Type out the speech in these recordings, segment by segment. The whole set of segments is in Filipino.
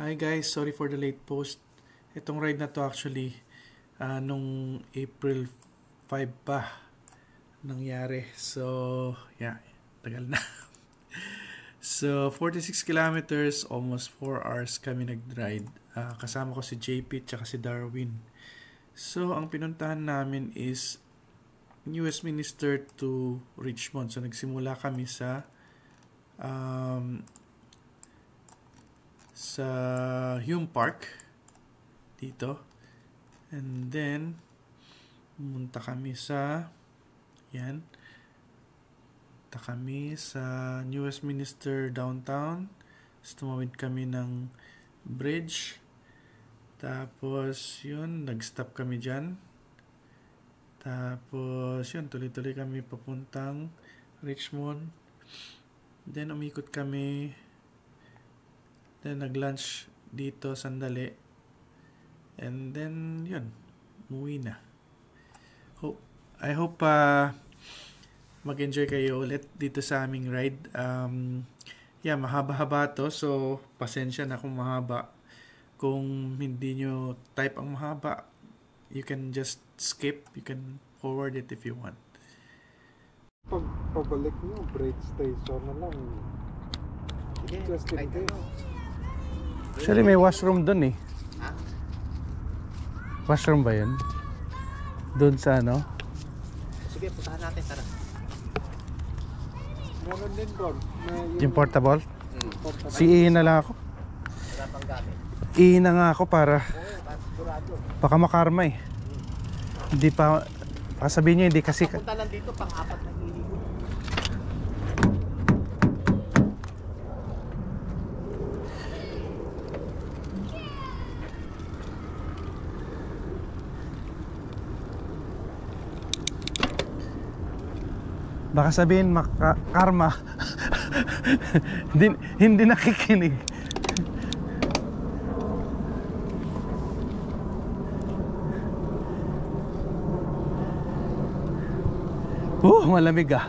Hi guys, sorry for the late post. Itong ride na to actually nung April 5 pa nangyari. So, yeah, tagal na. So, 46 kilometers, almost 4 hours kami nag-ride. Kasama ko si JP at si Darwin. So, ang pinuntahan namin is New Westminster to Richmond. So, nagsimula kami sa Hume Park dito, and then pumunta kami sa New Westminster downtown. Tumawid kami ng bridge, tapos yun, nag-stop kami dyan, tapos yun, tuloy-tuloy kami papuntang Richmond, then umikot kami. Then nag-lunch dito sandali. And then yun, umuwi na. I hope mag-enjoy kayo ulit dito sa aming ride. Mahaba-haba to, so pasensya na kung mahaba. Kung hindi nyo type ang mahaba, you can just skip, you can forward it if you want. Pag pabalik nyo, brake station na lang. Just in case. Actually, may washroom dun eh. Ha? Washroom ba yun? Dun sa ano? Sige, puntahan natin, tara. Meron din doon. Yung portable? Si na lang ako. Wala pang gamit. Na nga ako para Sigurado. baka makarma eh. Hindi pa, sabihin nyo hindi kasi Punta lang dito, pang-apat na hiligo. baka sabihin karma. hindi nakikinig. Malamig ah.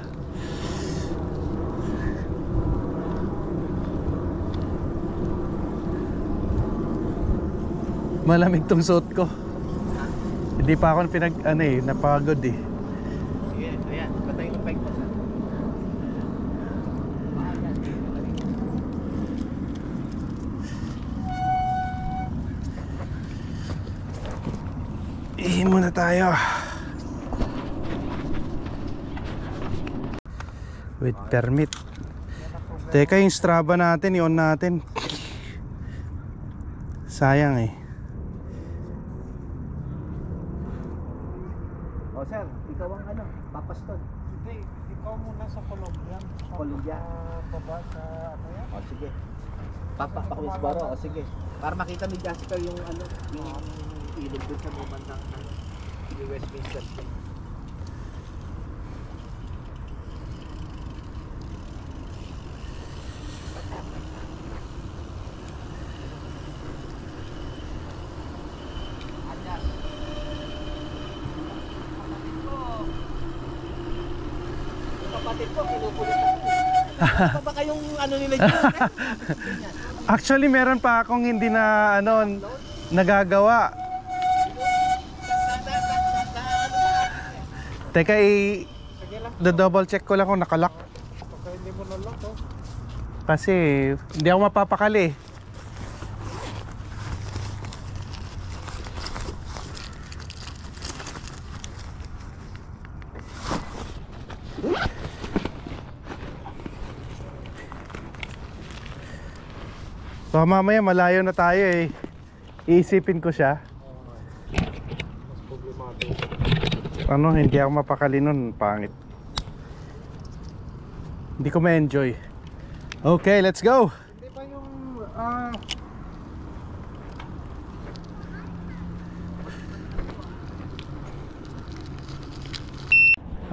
Malamig tong suot ko. Hindi pa ako napagod eh. Sige, ayan, patay yung bike mo sa. Ihin muna tayo. With permit. Teka, yung Strava natin, i-on natin. Sayang eh. O sir, ikaw ang papaston. Hindi, ikaw muna sa Colombia. Colombia. Baba sa ano yan? O sige. Papakwis baro, o sige. Para makita ni Jessica yung yung ilog dun sa bumandang New Westminster. Kapatid ko, kinukulit ako. Ano ba kayong nila dyan? Actually, meron pa akong hindi na nagagawa. Teka, double check ko lang kung nakalock. Baka hindi mo nalock oh. Kasi hindi ako mapapakali. Baka mamaya malayo na tayo eh. Iisipin ko siya. Mas problemado. Hindi ako mapakali nun. Pangit. Hindi ko ma-enjoy. Okay, let's go! Hindi ba yung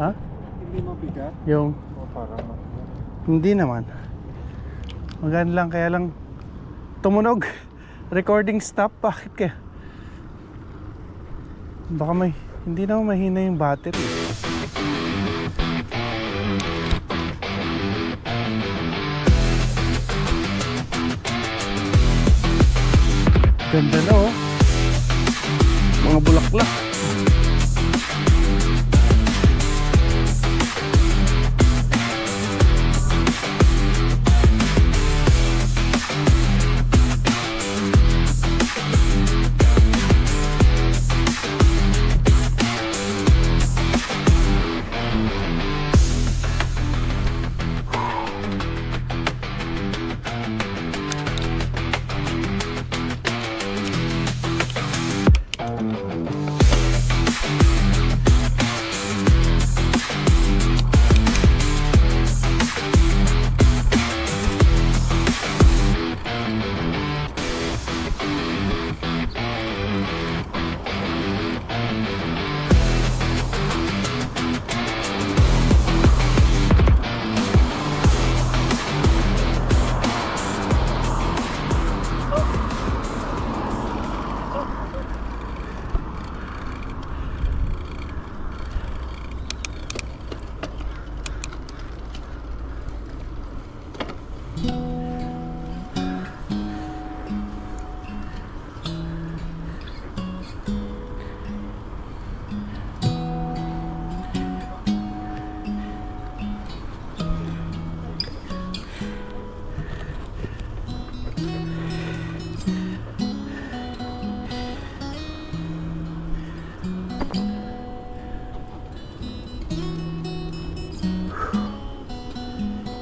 Ha? hindi mabigat? Yung O parang hindi naman. Maganda lang, kaya lang tumunog. Recording stop. Bakit kaya? Baka hindi naman mahina yung battery. Ganda na oh. Mga bulaklak.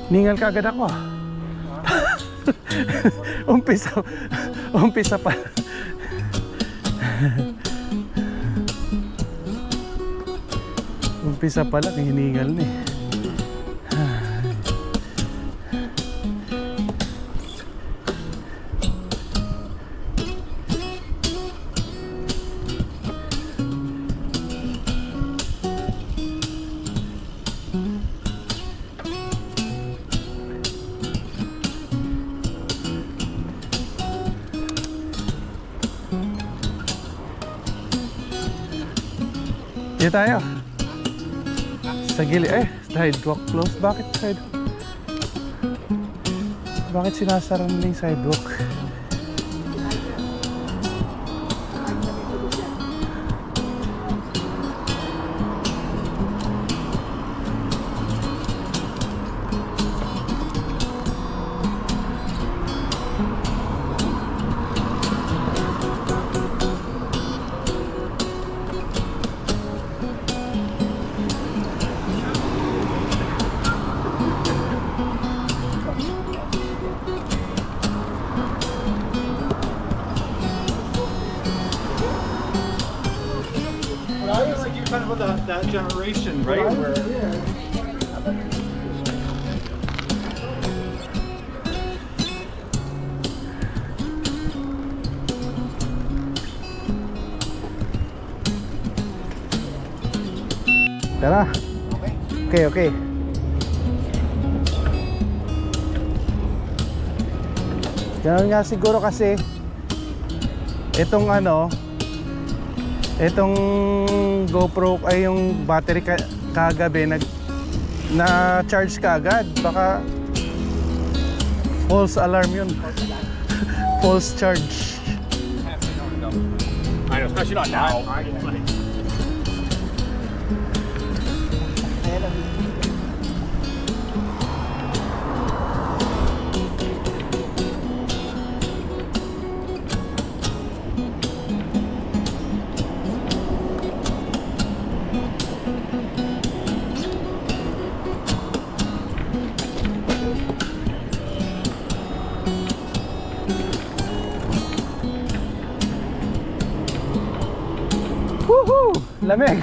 Ningal ka agad ako. Umpisa pa. Umpisa pa lang, hiningal na eh. Dito tayo sa gilid sidewalk close. Bakit sidewalk? Bakit sinasara nila yung sidewalk? Kind of that generation, right? Where Tara. Okay. Ganun nga siguro kasi itong itong GoPro ay yung battery kagabi na charge kaagad. Baka false alarm yun. False charge. I know, especially not now. Woohoo! Lamig!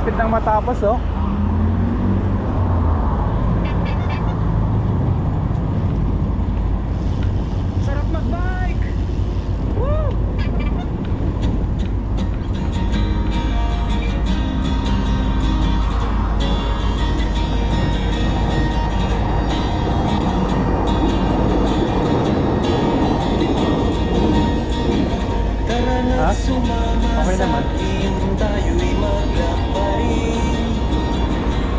Malapit nang matapos, oh. Sarap mag-bike! Woo! Ha? Okay naman. Tayo'y maglakbay.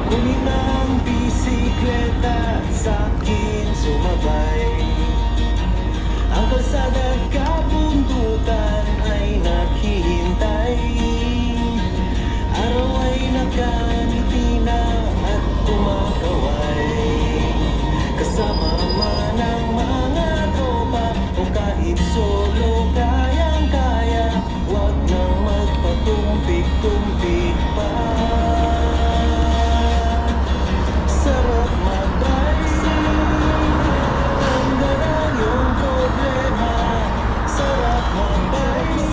Kunin ang bisikleta at sa'kin sumabay. Ang kalsada't kabundutan ay naghihintay. Araw ay nakangiti na at kumakaway. Kasama man ang mga tropa o kahit solo kayang-kaya. Huwag nang magpatumpik-tumpik pa. Sarap mag-bike. Tanggalan yung problema. Sarap mag-bike.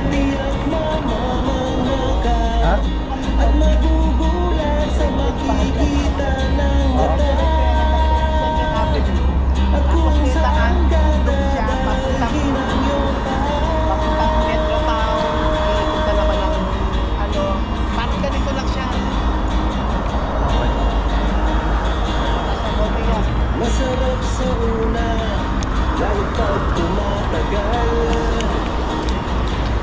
Tiyak mamamangha ka at magugulat sa makikita ng mata. At kung saan ka dadalhin ang iyong Papuntang Metro Town, iikot na naman ang ano, parang ganito lang siya. Nasa Bodega. masarap sa una, lalo pag tumatagal.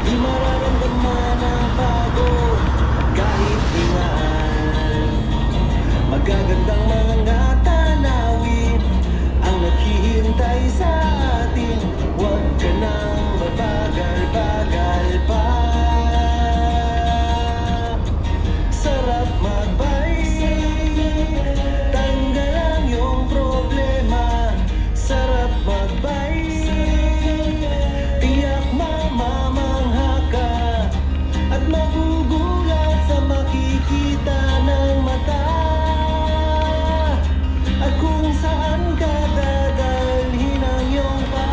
Di mararamdaman ang pagod kahit hingal. Magagandang mga tanawin ang naghihintay sa atin. Huwag ka nang mabagal-bagal pa. Sarap mag-bike. Tanggalan yung problema. Sarap mag-bike. Tiyak mamamangha ka at magugulat sa makikita ng mata. At kung saan ka dadalhin ang iyong paa.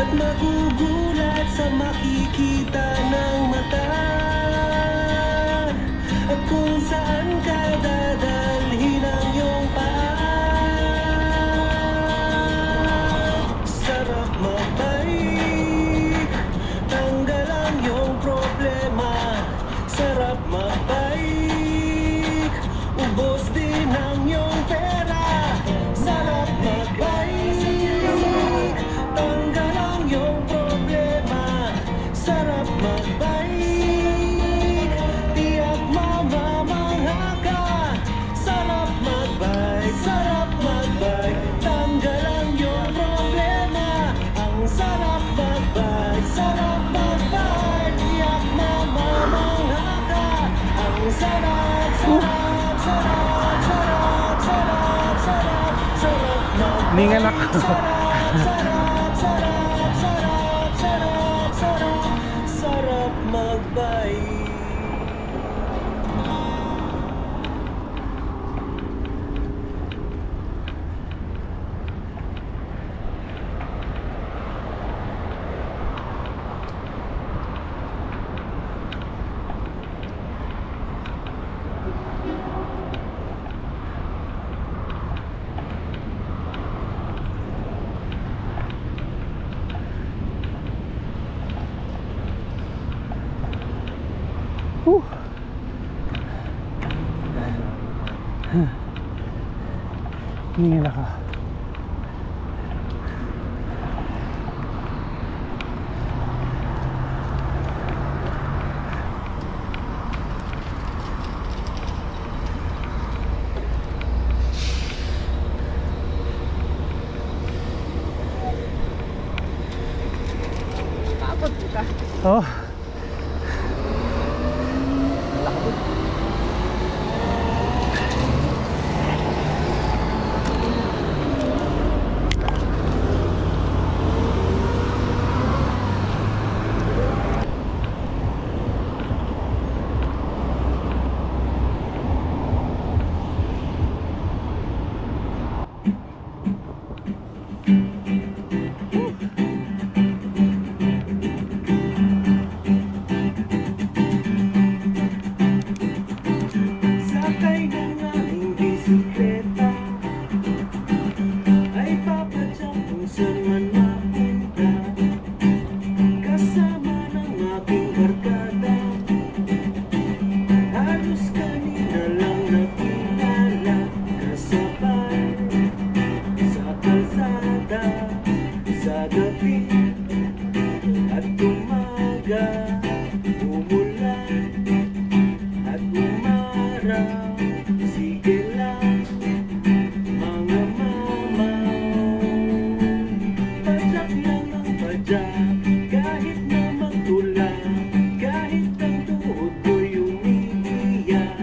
At magugulat sa makikita ng mata. At kung saan ka dadalhin ang iyong paa. Sarap mag-bike. Tanggalan yung problema. Sarap mag-bike. Ubos din ang iyong pera. Sarap mag-bike. Tanggalan yung problema. Sarap mag-bike. Tiyak mamamangha ka. Sarap mag-bike. Sarap mag-bike. Tanggalan yung problema. Ang sarap mag-bike. Sarap mag-bike. Tiyak mamamangha ka. Ang sarap, sarap, sarap, sarap, sarap, sarap, sarap mag-bike. Ningal ako. Sarap mag-bike. Ningal ako. Pagod ka. Oh. badya, kahit na magtula, kahit ang tuhod ko'y umiiyak.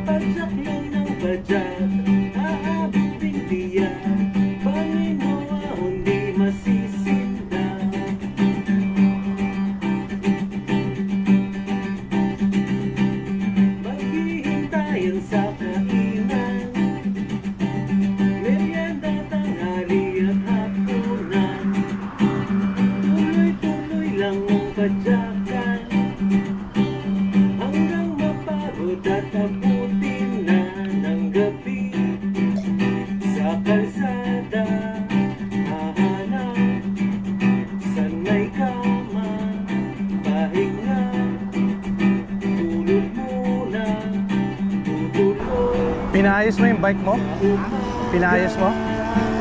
Padyak lang ng badyak, aabuting tiyak, Panginoon di masisinda. Maghihintayan sa kainan, merienda, tanghali at hapunan. Tuloy-tuloy lang ang badyakan, hanggang mapagod at abutin na ng gabi. Sa kalsada hahanap, saan may kama, pahinga, tulog muna, tutuloy. Pinayos mo yung bike mo? Pinayos mo?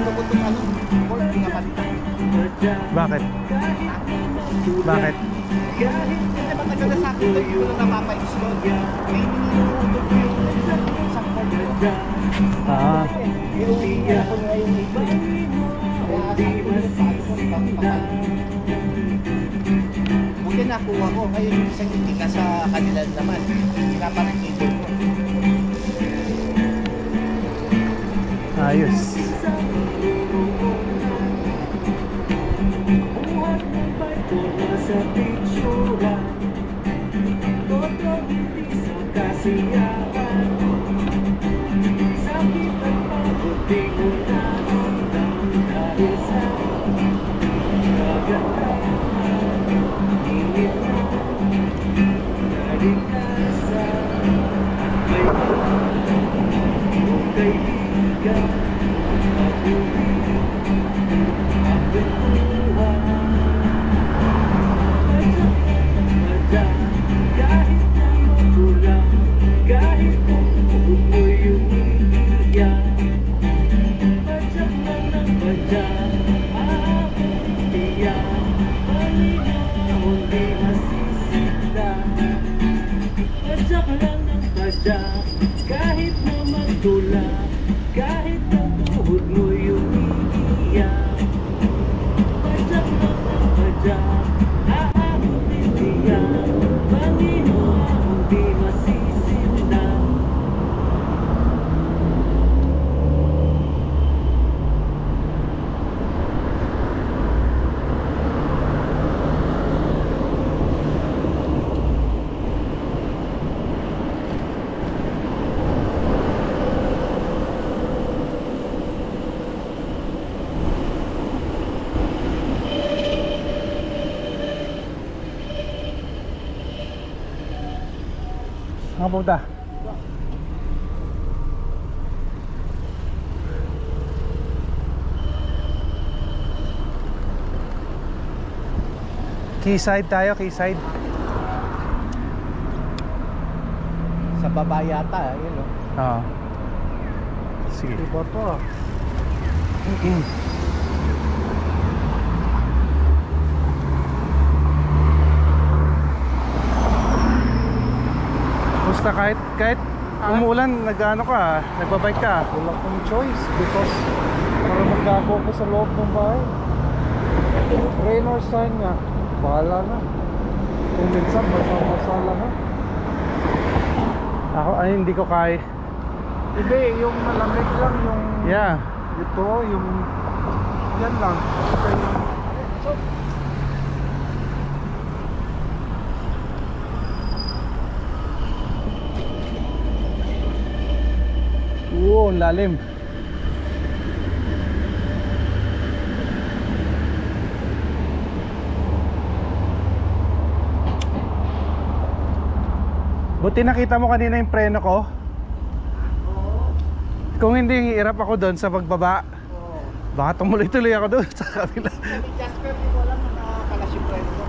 Lubutong ano, board, pinapalitan. Bakit? Bakit? Kasi matagal na sa akin, hindi ko lang napapa-install. May ininuudog ko yung isang board. Ah, Yung ako nga yung ito. Kaya sabi ko yung sabi ko, ipapapalitan. Buti nakuha ko, ngayon yung isang hindi ka sa kanila naman. Pinaparang ito ko. ayos. Buhat ng barko nasa pitsura, totoong hindi sa kasiyahan. Sakit at pagod di ko naramdam dahil sa kagandahan. Init na kalikasan, may kung kaibigan, mabuhay ang kwentuhan. Padyak, kahit na magulang, kahit kung tuhod mo'y umiiyak. Padyak lang ng padyak, aabot tiyak, Panginoon di masisinda. Padyak lang ng padyak, kahit na magtula, kahit ang tuhod mo'y umiiyak. Padyak lang ng padyak, aabutin tiyak, Panginoon di masisinda. Saan ka pupunta? Quayside tayo, Quayside. Sa baba yata, yun o. Oo. Sige. Iba to. Basta kahit umuulan, nag-ano ka, nagbabike ka. Wala kong choice because para magkako ko sa loob ng bahay. Rain or shine nga, bahala na. Kung minsan, masama-masala na. Ako, ay, hindi ko kaya. Hindi, yung malamig lang, yung Yeah. ito, yung yan lang. Kasi yung Oo, ang lalim. Buti nakita mo kanina yung preno ko. Kung hindi, iirap ako doon sa pagbaba. Baka tumuloy-tuloy ako doon sa kabila. Sabi Jasper, hindi ko alam na nakakalas yung preno ko.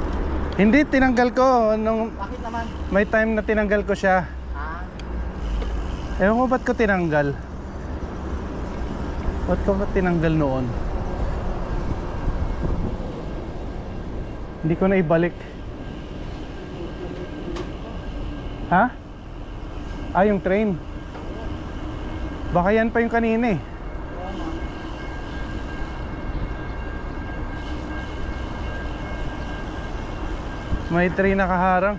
Hindi, tinanggal ko nung Bakit naman? may time na tinanggal ko siya. Ewan ko ba't ko tinanggal. Ba't ko ba't tinanggal noon? Hindi ko na ibalik. Ha? Ah, yung train. Baka yan pa yung kanina eh. May tree nakaharang.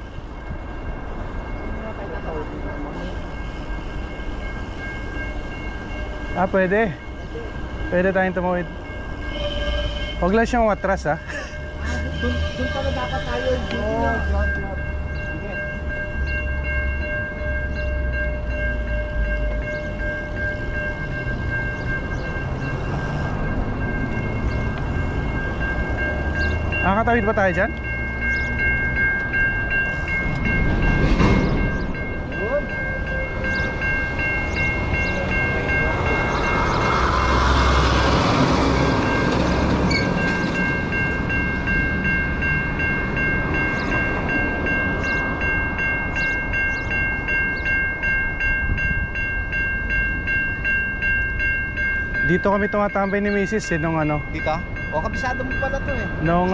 Pwede. Pwede tayong tumawid. Huwag lang siyang matras ha. Doon pala dapat tayo. Sige. Nakakatawid ba tayo dyan? Good. Dito kami tumatambay ni Mrs. nung ano, Dito? O, kabisado mo pala to eh. nung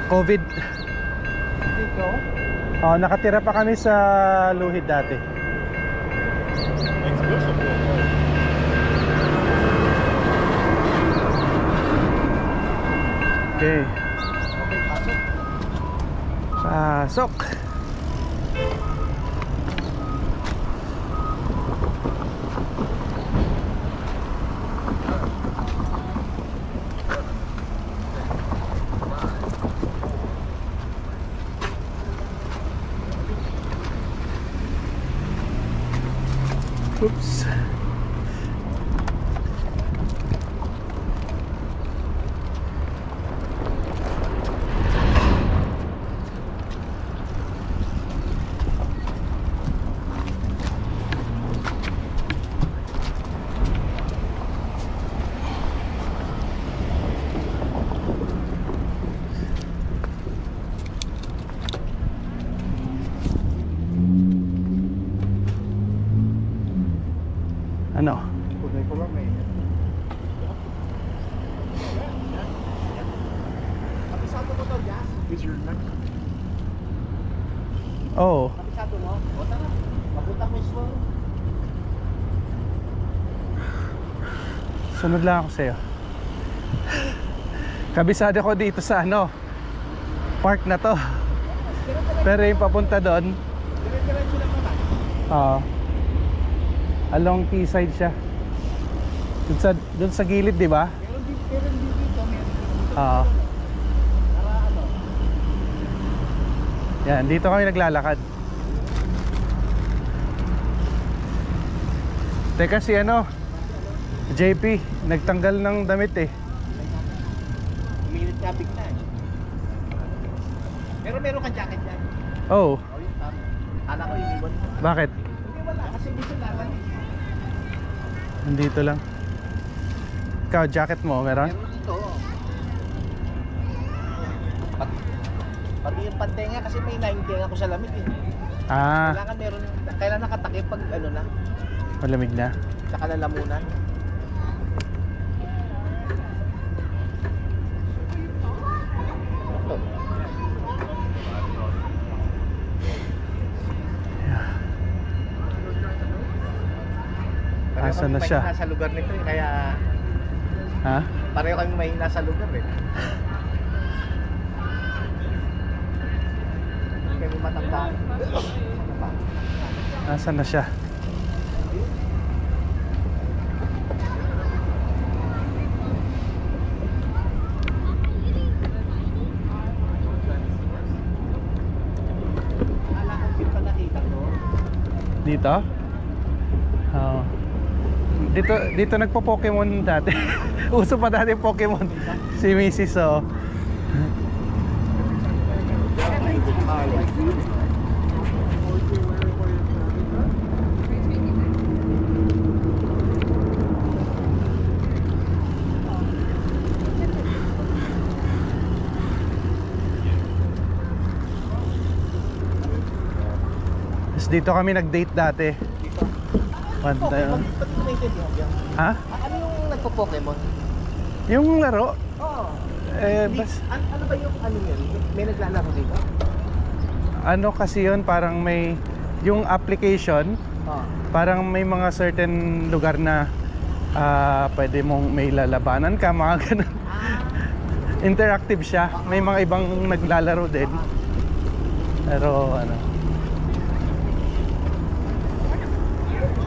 COVID. Dito? Nakatira pa kami sa Luhid dati. Okay. Okay, pasok. Pasok. Oops. Ano? Kulay ko lang eh. Kabisado mo to, Jazz? Is your next? Oh, Kabisado mo? O, tara. Mapunta ko iswa. sunod lang ako sa'yo. Kabisado ko dito sa ano, park na to. Pero yung papunta doon, Dire-diretso lang naman. along T-side siya. Dun sa gilid, di ba? Pero hindi dito. Meron dito. Oo. Para ano? Yan, dito kami naglalakad. Teka si ano, JP, nagtanggal ng damit eh. Umilit nga bigla eh. Pero meron kang jacket yan. Oh, O, yun tama. Kala ko iniwan mo. bakit? Hindi wala kasi dito laban. Nandito lang. Ikaw, jacket mo, meron? Meron dito. Pati yung pantenga kasi may naintinga ako sa lamig eh. Kailangan meron, kailangan nakatakip pag ano na, Malamig na. saka lalamunan. Ito. Asan na siya? Pareho kami mahina sa lugar nito eh, kaya Ha? pareho kami mahina sa lugar eh. Hindi kami matanda. Asan na siya? Akala ko hindi pa nakita ko. Dito? Oo. Dito nagpo-Pokemon dati. Uso pa dati Pokemon. Si Mrs. oh. Tapos dito kami nag-date dati. Banda yun. Ba't mo naintindihan yan? Ha? Ano yung nagpo-Pokemon? Yung laro? Oo. Bas, Ano ba yung ano yun? May naglalaro dito? ano kasi yun, parang may yung application, Oo. parang may mga certain lugar na pwede mong may lalabanan ka, mga ganun. Interactive siya. May mga ibang naglalaro din. Pero ano.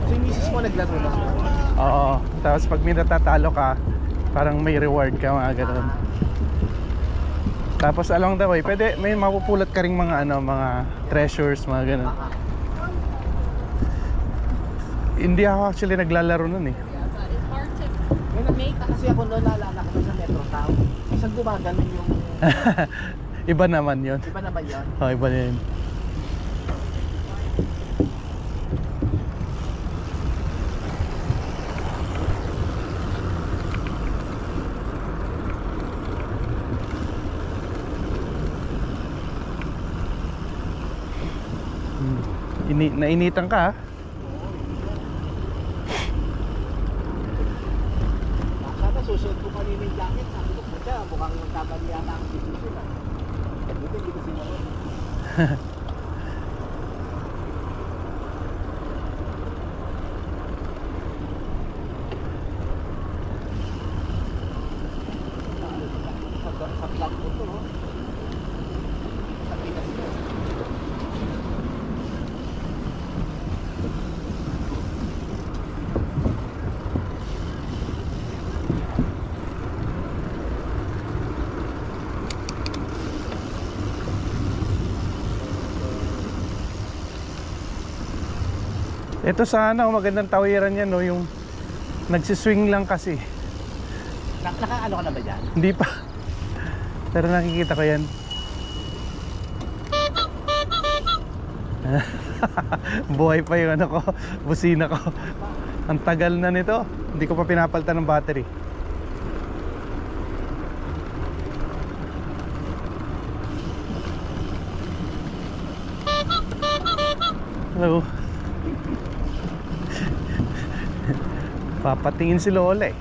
So yung misis mo naglaro lang? Oo. Tapos pag may natatalo ka, parang may reward ka, mga ganun. Tapos along the way, pwede may mapupulot ka ring mga ano, mga treasures, mga ganun. Hindi ako actually naglalaro nun eh. May nakita kasi ako noon, naalala ko sa Metro Town. Isang gumagano yung... Iba naman yun. Iba naman yun. Oh, iba na yun. Nainitan ka, ha? Sana susunod ko kanina yung jacket. Sabi ko, puta, mukhang magkabali yata ang sisisi na. Buti hindi ko sinunod. Sa vlog ko to, no? Sa Pinas ko. Ito sana, magandang tawiran yan, no? Yung nagsiswing lang kasi. Nakaano ka na ba dyan? Hindi pa. Pero nakikita ko yan. Buhay pa yung ano ko, busina ko. Ang tagal na nito. Hindi ko pa pinapalitan ng battery. Hello. Papatingin si Lola eh.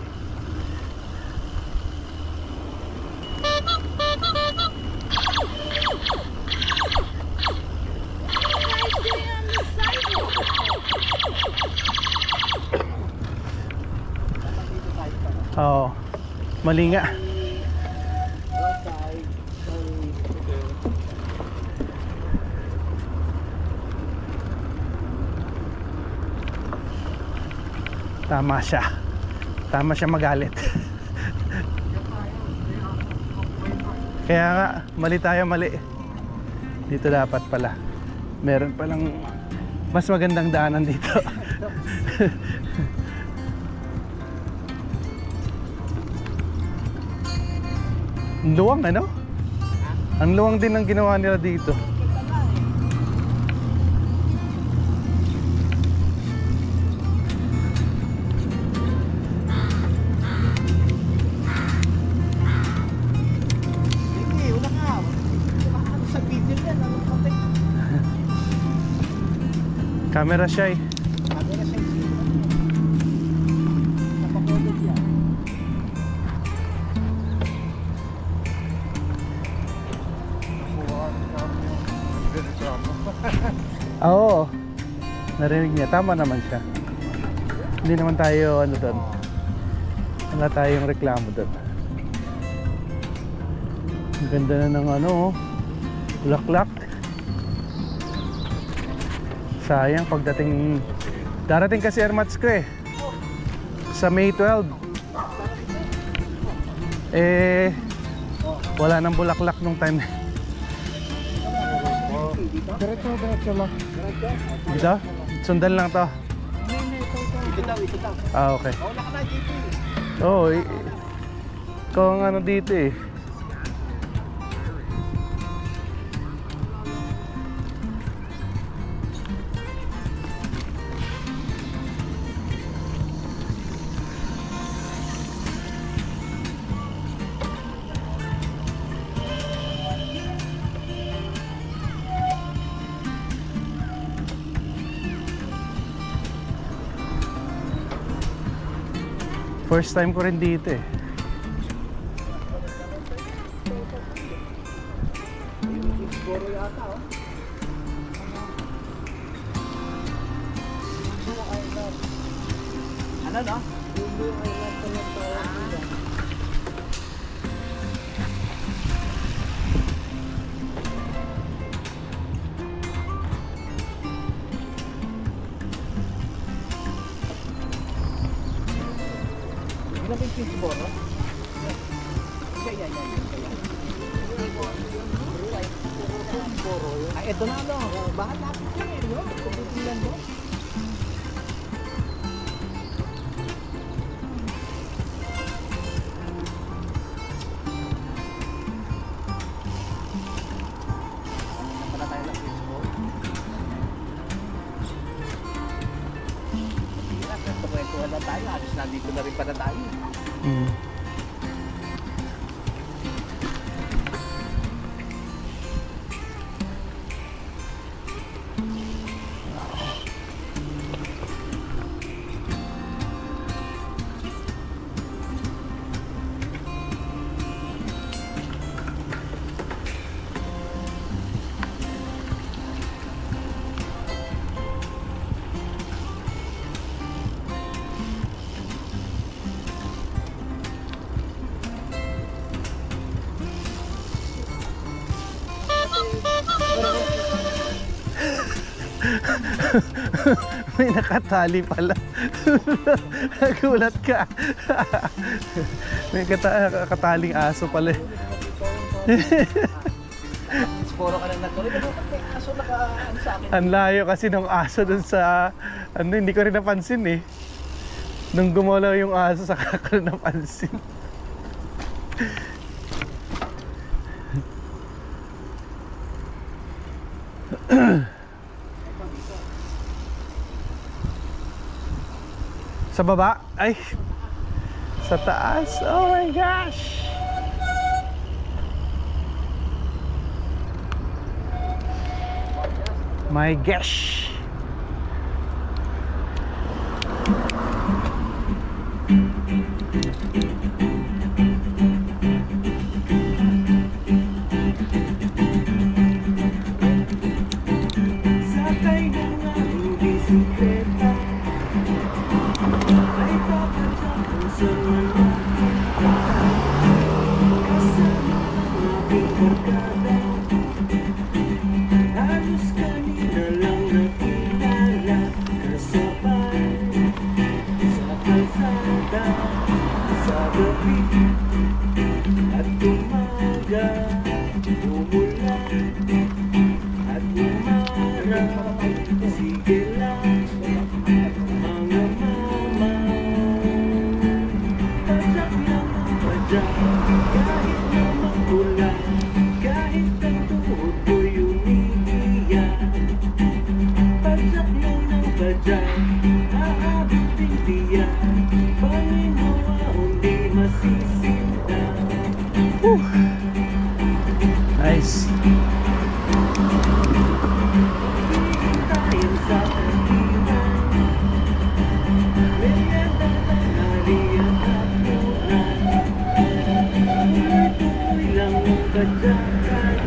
Oo. Mali nga. Tama siya. Tama siya magalit. Kaya nga, mali tayo, mali. Dito dapat pala. Meron palang mas magandang daanan dito. Ang luwang, ano? Ang luwang din ang ginawa nila dito. Camera shy. Oo. Narinig niya. Tama naman siya. Hindi naman tayo ano doon. Wala tayong reklamo doon. Ang ganda na ng ano, bulaklak. Sayang pagdating, darating kasi airmats ko eh sa May 12. Eh wala nang bulaklak nung time. Diretso lang. Dito? Sundan lang to. Ito daw. Ah, okay. Wala ka na, JP. Oo, ikaw ang ano dito eh. First time ko rin dito eh. Siguro yata, oh. Ano, no? Yun ang Finsboro? Yan. Ay, ito na ano. Bakit natin yan eh, no? Pagpipilian mo. Pala tayo ng Finsboro. Kwentuhan na tayo, halos nandito na rin pala tayo. May nakatali pala. Nagulat ka. May nakataling aso pala. Finsboro ka lang nagtuloy. Pero may aso naka-ano sa akin. Ang layo kasi ng aso dun sa ano, hindi ko rin napansin eh. Nung gumalaw yung aso, saka ko rin napansin. Sa baba? Ay! Sa taas? Oh my gosh! My gosh! Sakay na nga ang bisikleta, ay papatapos sa mga kasama ang aking barkada. Halos kanina lang nakilala, kasabay sa kalsada, sa gabi at umaga, umulan at umarap. Sige lang mga mama, padyak lang ang padyak, kahit na magulang, kahit ang tuhod ko'y umiiyak. Padyak lang ng padyak, aabot din tiyak, Panginoon di masisinda. Nice! Tayo sa kantinan, merienda na nariyan at ulan. Tuloy-tuloy lang ang kadyakan,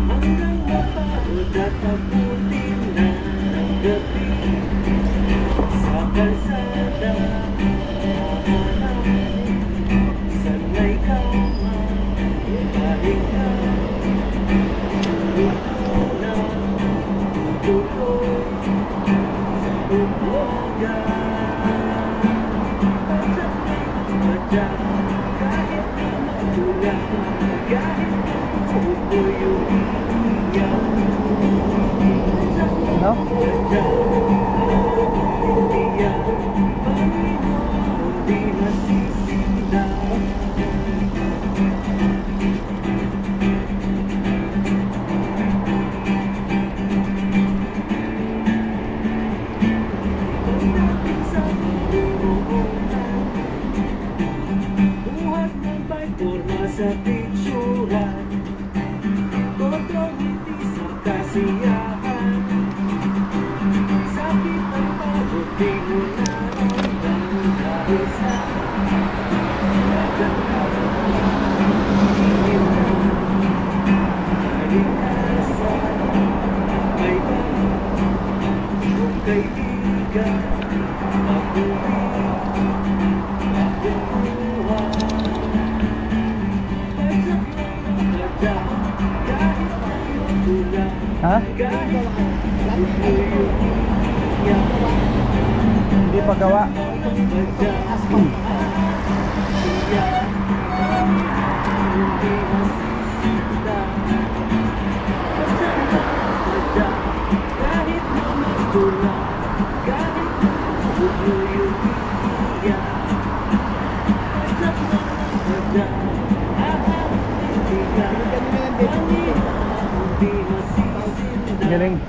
hanggang mapagod at abutin na ng gabi. Sa kalsada, hahanap, sanay ka pahinga. Ito na tuloy sa umaga, padyak ng padyak, kahit na magulang, kahit na tuhod ko'y umiiyak. Padyak No? ng padyak, aabot din tiyak, Panginoon di masisinda. Pagdating sa buunan, buhat ng bike forma sa picturan, totoong hindi sa kasiyahan. Sakit ang pagod, di mo naramdaman dahil sa kalikasan. May bagong kaibigan, mabuhay akong buhay. Padyak lang ang padyak, kahit ngayon ulan, Ha? kahit tuloy umiiyak. Hindi pa gawa. Galing.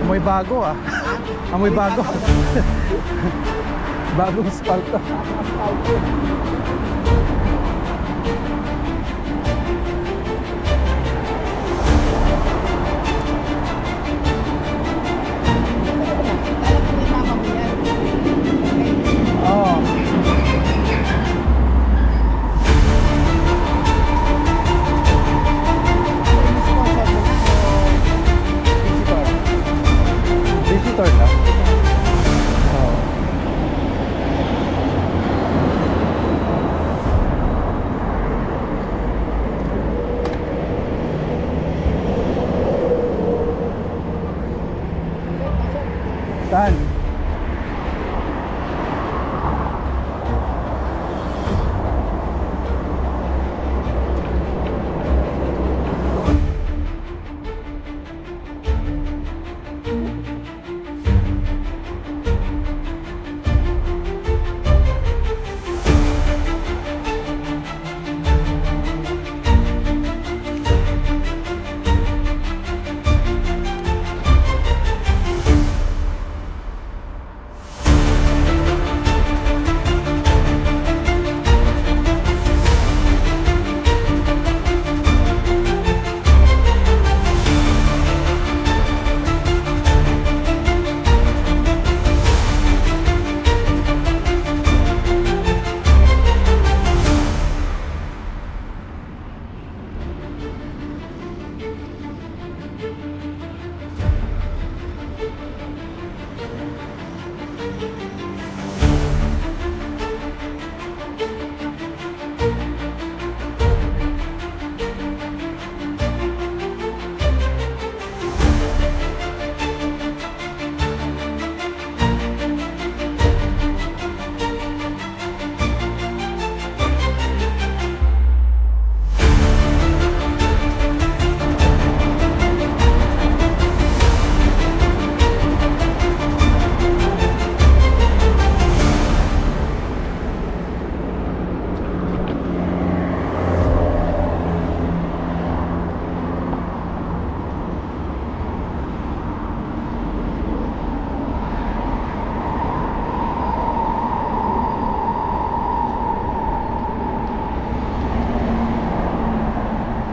Amoy bago ah. Amoy bago. Bagong spalto. Oo. Visitor na. Oo. Saan?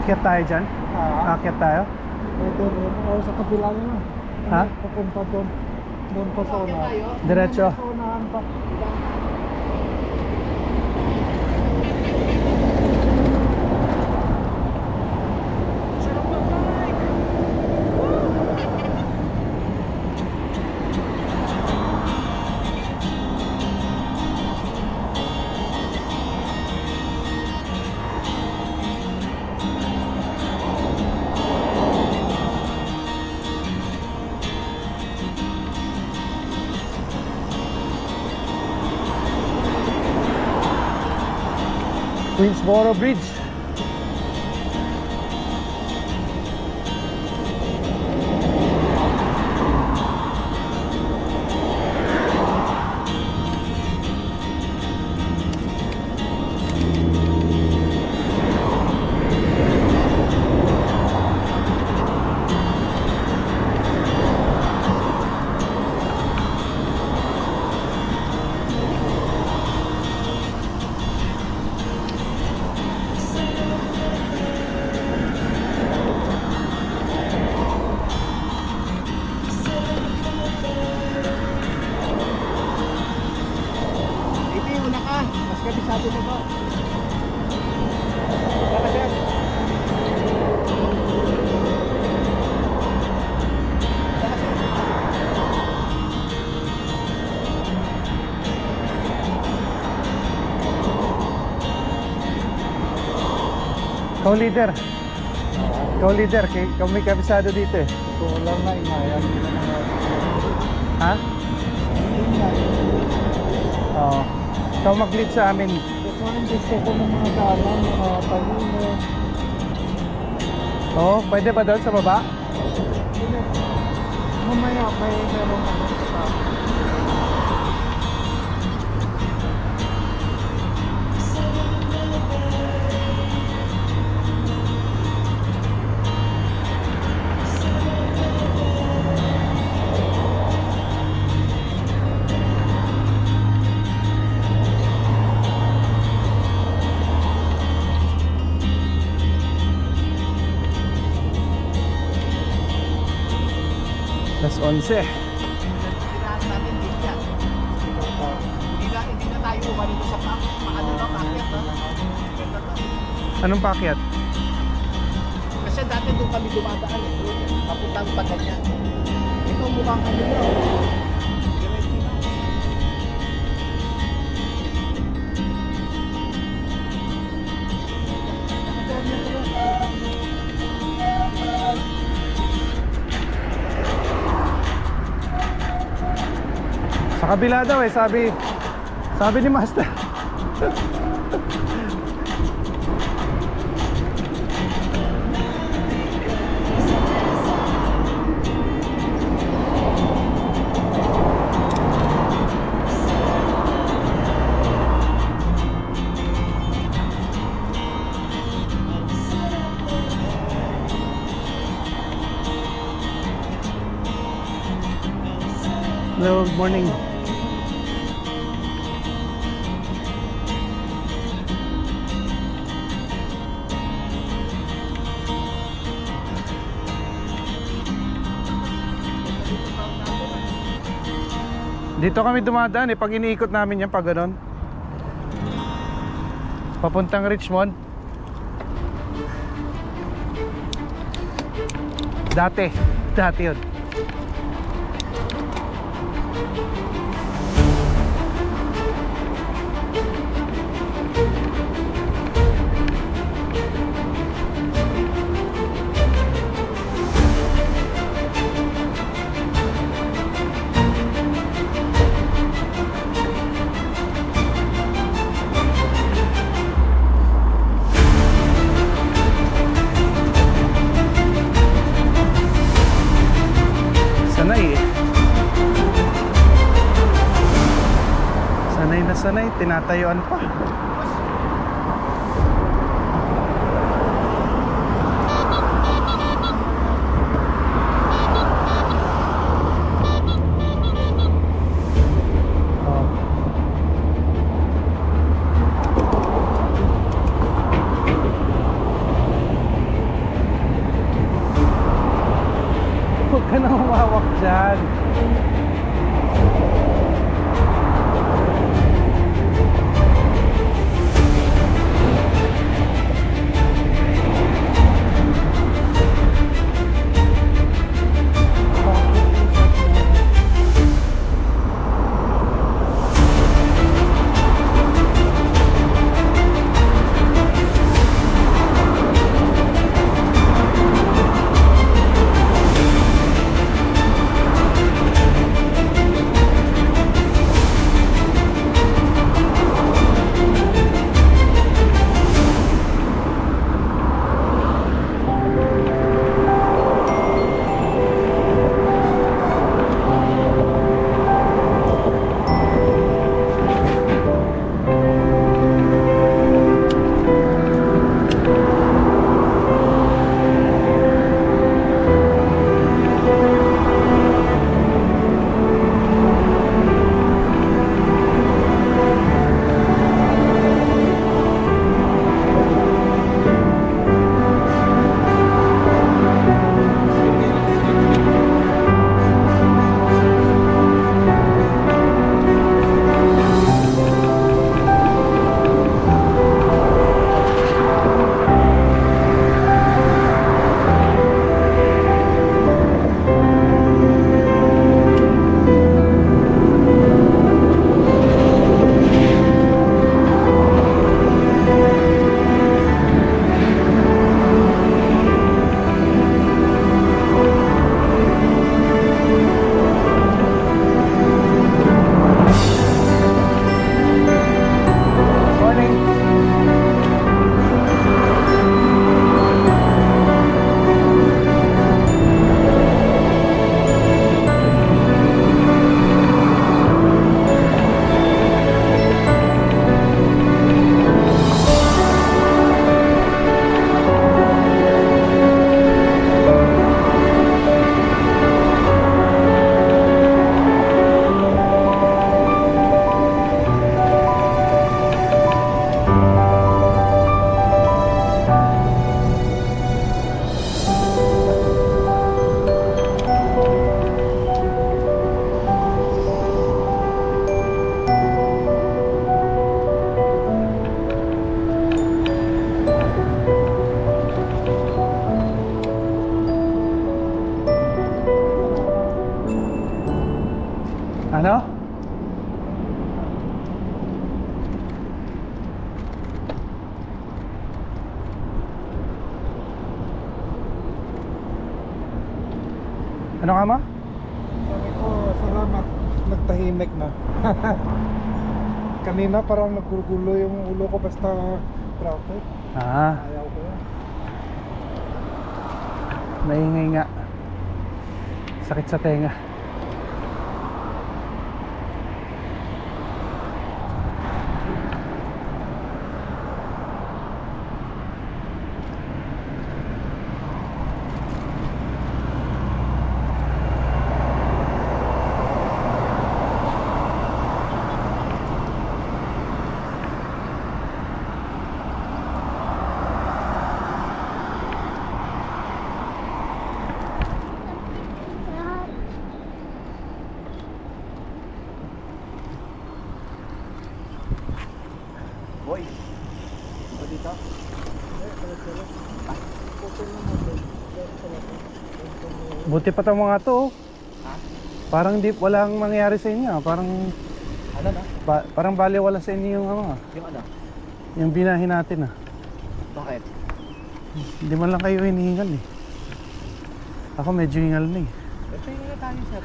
Akyat tayo dyan? Akyat tayo? Ito, sa kabila nyo. Ha? Papunta doon. Doon pa sa una. Diretso. Sa unahan pa. Queensboro Bridge. Kabisado mo ba? Talaga. Ikaw leader. Ikaw leader, ikaw may kabisado dito eh. Ito lang na inayan nila mga Ha? Oo. Ikaw mag-lead sa amin. ito ang gusto ko ng mga daanan, mga talino. Oo, pwede ba doon sa baba? Mamaya may meron ano sa taas. Las 11. Tirahan natin din yan. Hindi na tayo umalito sa paano na packet, no? Ganda to. Anong pakyat? Kasi dati doon kami dumadaan eh. Papuntang Paganya. Ito mukhang ano na. Diretso na. Sa kabila daw eh, sabi ni Master. Hello, good morning. Dito kami dumadaan eh, pag iniikot namin yan pag ganon. Papuntang Richmond. Dati yun. Sanay, tinatayuan pa. Huwag ka nang humawak dyan. Ano? Ano ka ma? Sabi ko, salamat. Nagtahimik na. Kanina parang naggugulo yung ulo ko basta traffic. Ah, Ayaw ko yan. maingay nga. Sakit sa tenga. Boy. Ito dito. Buti pa tong mga to. Oh. Ha? Parang di walang mangyari sa inyo. Parang Ano na? parang baliwala sa inyo yung ano, Yung ano? yung binahin natin ah. Bakit? Hindi man lang kayo hinihingal eh. Ako medyo hingal na eh. Ito yung nga tayo sir.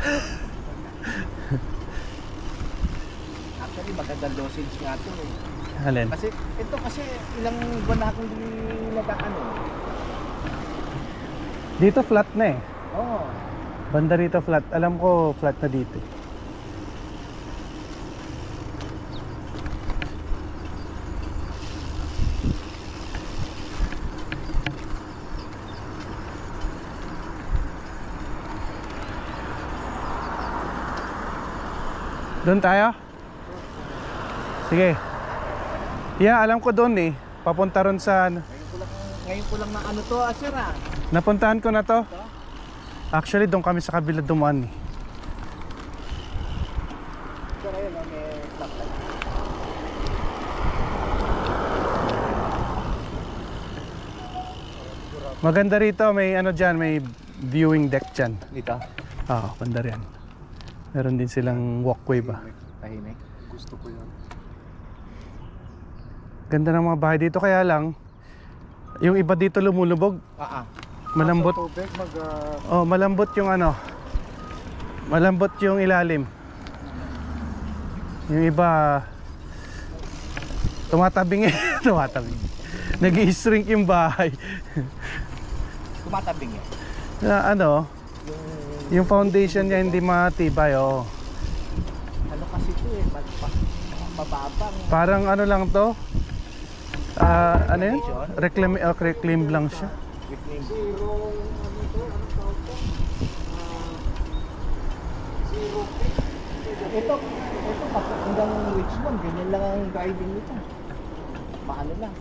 Actually, magandang dosage nga ito eh. Alin? Kasi, ito kasi ilang buwan na akong hindi nagkakano. Dito flat na eh. Oo. Banda rito flat. Alam ko flat na dito. Doon tayo? Sige. Yeah, alam ko doon eh. Papunta ron sa ano. Ngayon ko lang na ano to, sir ah. Napuntahan ko na to. Actually, doon kami sa kabila dumaan eh. Sir, ayun oh, may flashlight. Maganda rito, may ano dyan, may viewing deck dyan. Dito? Oo, banda rin. Meron din silang walkway ba. Tahimik. Gusto ko yan. Ganda ng mga bahay dito, kaya lang yung iba dito lumulubog. Malambot. Sa tubig, Oh, malambot yung ano. Malambot yung ilalim. Yung iba tumatabing eh. Tumatabing. Nag-i-shrink yung bahay. Tumatabing yan. Na ano, yung foundation niya hindi matibay oh. Ano kasi ito eh, mababang. Parang ano lang to. Ano yun? Reclaim lang siya. Ito hanggang Richmond, ganyan lang ang driving nito. Paano lang.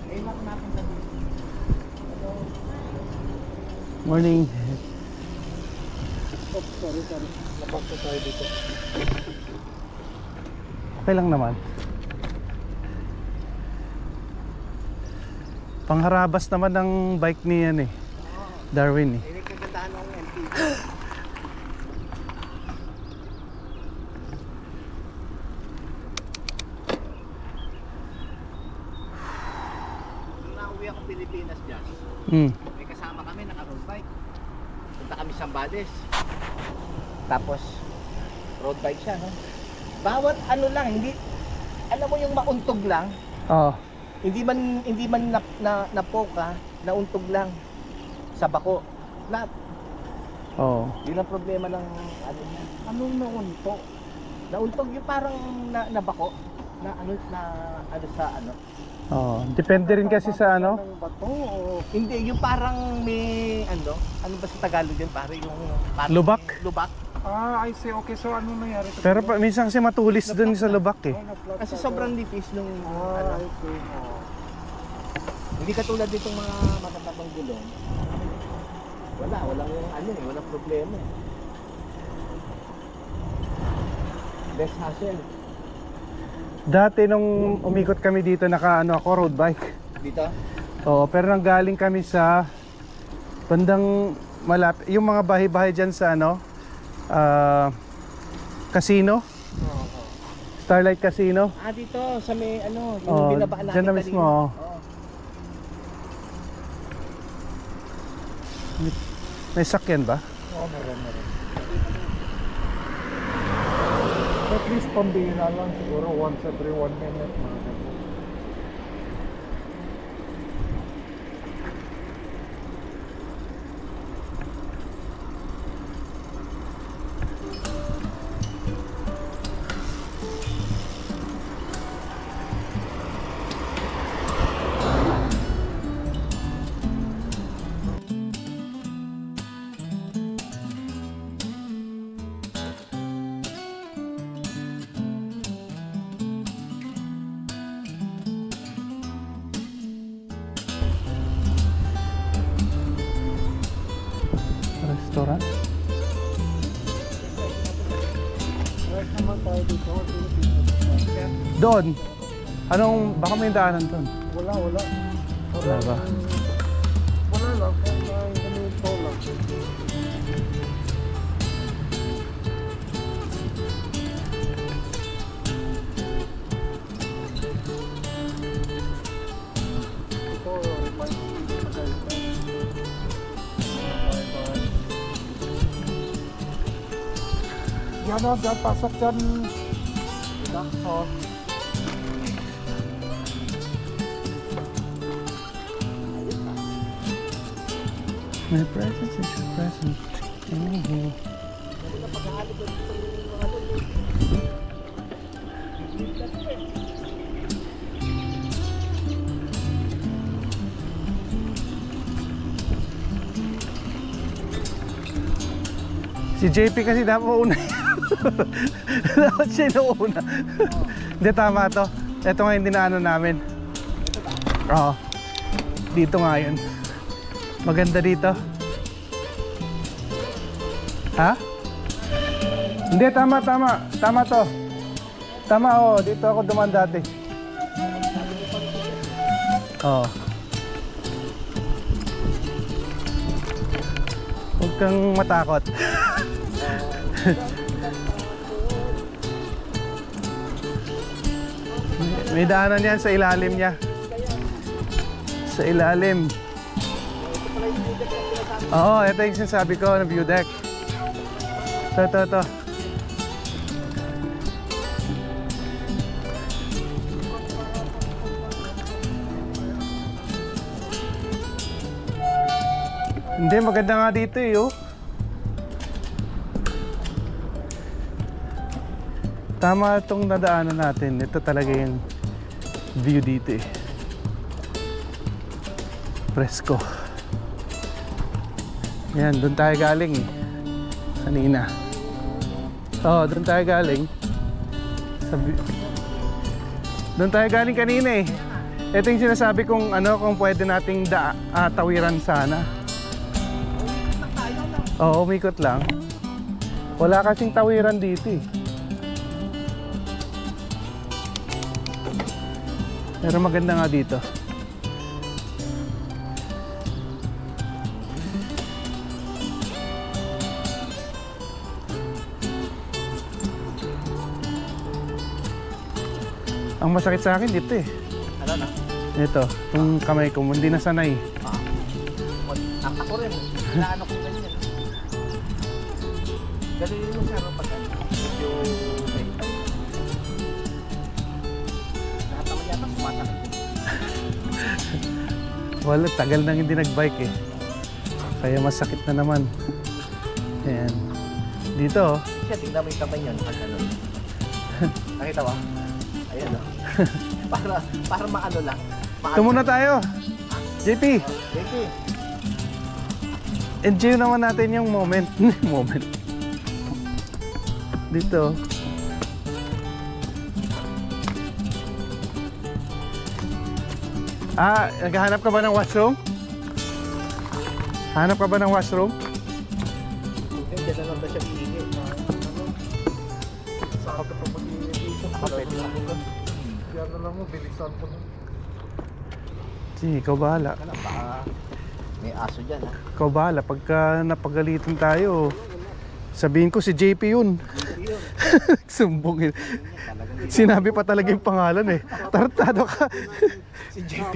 Eh, natin sa dito. Morning. Oh, sorry. Labas na tayo dito. Okay lang naman. Pangharabas naman ng bike ni yan eh. Darwin eh. May kagandahan ng MTV. Nung nauwi ako Pilipinas dyan, may kasama kami, naka-road bike. Punta kami Zambales. Tapos, road bike siya, no? Bawat ano lang, hindi, alam mo yung mauntog lang, Oo. hindi man napoka, nauntog lang sa bako. Flat. Oo. Yun ang problema ng ano niya. Anong nauntog? Nauntog yung parang nabako na ano sa ano. Oo. Depende rin kasi sa ano. Ng bato o Hindi, yung parang may ano ba sa Tagalog din pare yung parang Lubak? Lubak. I see. Okay, so ano nangyari? Pero minsan kasi matulis dun sa lubak eh. Kasi sobrang nipis nung Ah, ano. okay. Hindi katulad ditong mga matatabang gulong. Walang ano eh, walang problema eh. Best hassle. Dati nung umikot kami dito naka ako road bike. Dito? Oo, pero nanggaling kami sa bandang malapit yung mga bahay-bahay diyan sa ano Casino. Starlight Casino. Dito sa may ano, yung Oh, binabaan natin dyan na mismo. kanina. Oh. Oo. May sakyan ba? Oo, meron. At least pambihira lang siguro once every 1 minute. Mga ganun. Restaurant? Right naman tayo dito. Doon. Anong, baka may daanan doon. Wala. Wala ba? Wala lang. Kaya ganito lang. Ito, may maganda. Yan o, dyan, pasok dyan. Oh. My presence is your presence. Si JP kasi dapat mauna. Dapat siya nauna. Hindi, tama to. Ito nga yung dinaanan namin. Oo. Dito nga yun. Maganda dito. Ha? Hindi, tama. Tama to. Tama, oh. Dito ako dumaan dati. Oo. Huwag kang matakot. May daanan yan sa ilalim niya. Sa ilalim. Oo, ito yung sinasabi ko na view deck. Ito. Hindi, maganda nga dito eh, oh. Tama itong nadaanan natin. Ito talaga yung view dito eh. Presko. Yan, doon tayo galing eh. Kanina. Oo, doon tayo galing. Doon tayo galing kanina eh. Ito yung sinasabi kong ano, kung pwede nating tawiran sana. Oo, umikot lang. Wala kasing tawiran dito eh. Pero maganda nga dito. Ang masakit sa akin dito eh. Ano na? Ito, yung kamay ko, hindi na sanay. Ako rin. Naano ko ganyan. Ganun yung saro pag ano. Medyo may lahat naman yata sumasakit. Wala, tagal nang hindi nagbike eh. Kaya masakit na naman. Ayan. Dito oh. Siya, tingnan mo yung kamay niyan. Pag ano. Nakita ba? Ayan o. Para maano lang. Ito muna tayo. JP, JP. enjoy naman natin yung moment. Moment. Dito. Naghahanap ka ba ng washroom? Hanap ka ba ng washroom? Diyan na lang ba siya hihingi? Saka ka pa mag-iinit dito. Pwede lang ito. Yan na lang mo, bilisan ko na. Sige, ikaw bahala. Ano, baka may aso dyan ha. Ikaw bahala. Pagka napagalitan tayo, Sabihin ko si JP yun. Sumbong yun. Sinabi pa talaga yung pangalan eh. Tartado ka. Si JP.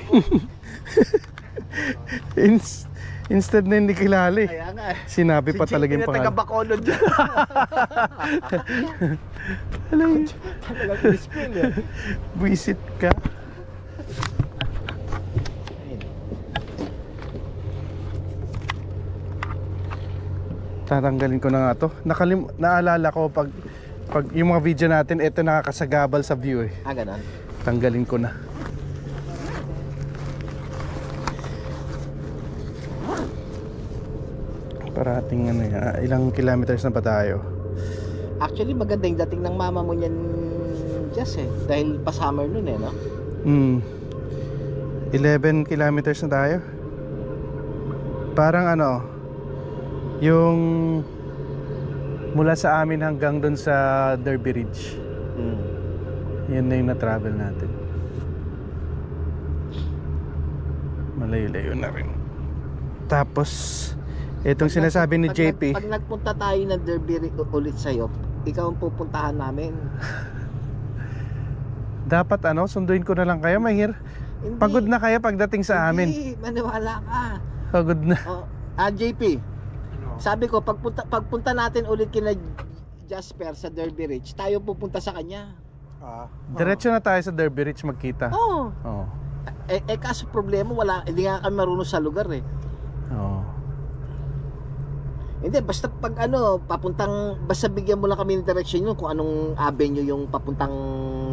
Instead na hindi kilala eh. Kaya nga. Sinabi pa talaga yung Si JP na pangalan. taga-Bacolod dyan. Talagang crispin eh. Buisit ka. Tatanggalin ko na nga to. Naalala ko pag yung mga video natin, ito nakakasagabal sa view eh. Ganon. Tanggalin ko na. Parating ano yan. Ilang kilometers na ba tayo? Actually, maganda yung dating ng mama mo niyan, Jess eh. Dahil pa summer nun eh, no? 11 kilometers na tayo. Parang ano, yung mula sa amin hanggang doon sa Derby Ridge. Yan na yung na-travel natin. Malayo-layo na rin. Tapos itong sinasabi ni JP, Pag nagpunta tayo ng Derby ulit sa'yo, ikaw ang pupuntahan namin. dapat ano, sunduin ko na lang kayo. Mahir. Hindi. Pagod na kayo pagdating sa amin. Hindi, maniwala ka. Pagod na. JP, sabi ko, pagpunta natin ulit kina Jasper sa Derby Ridge, tayo pupunta sa kanya. Diretso na tayo sa Derby Ridge magkita. Oo. Oo. Kaso problema, hindi nga kami marunong sa lugar eh. Oo. Hindi, basta pag basta bigyan mo lang kami ng direction yun kung anong avenue yung papuntang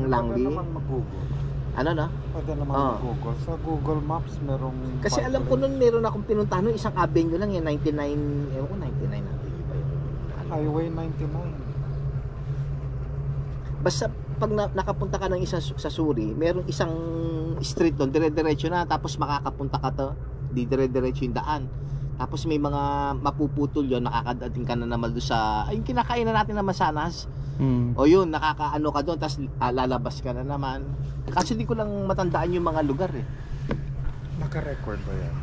Langley. Pwede naman mag-Google. Ano na? Pwede naman mag-Google. Sa Google Maps merong... Kasi alam ko nun meron akong pinuntahan nun, isang avenue lang yung 99, ewan ko 99 natin. Highway 99. Basta pag nakapunta ka ng isang sa Suri, merong isang street doon, dire-diretso na, tapos makakapunta ka to, di dire-diretso yung daan. Tapos may mga mapuputol yun, nakakadating ka na naman doon sa, yung kinakainan natin na masanas. O yun, nakakaano ka doon, tapos lalabas ka na naman. Kasi di ko lang matandaan yung mga lugar eh. Naka-record ba yan?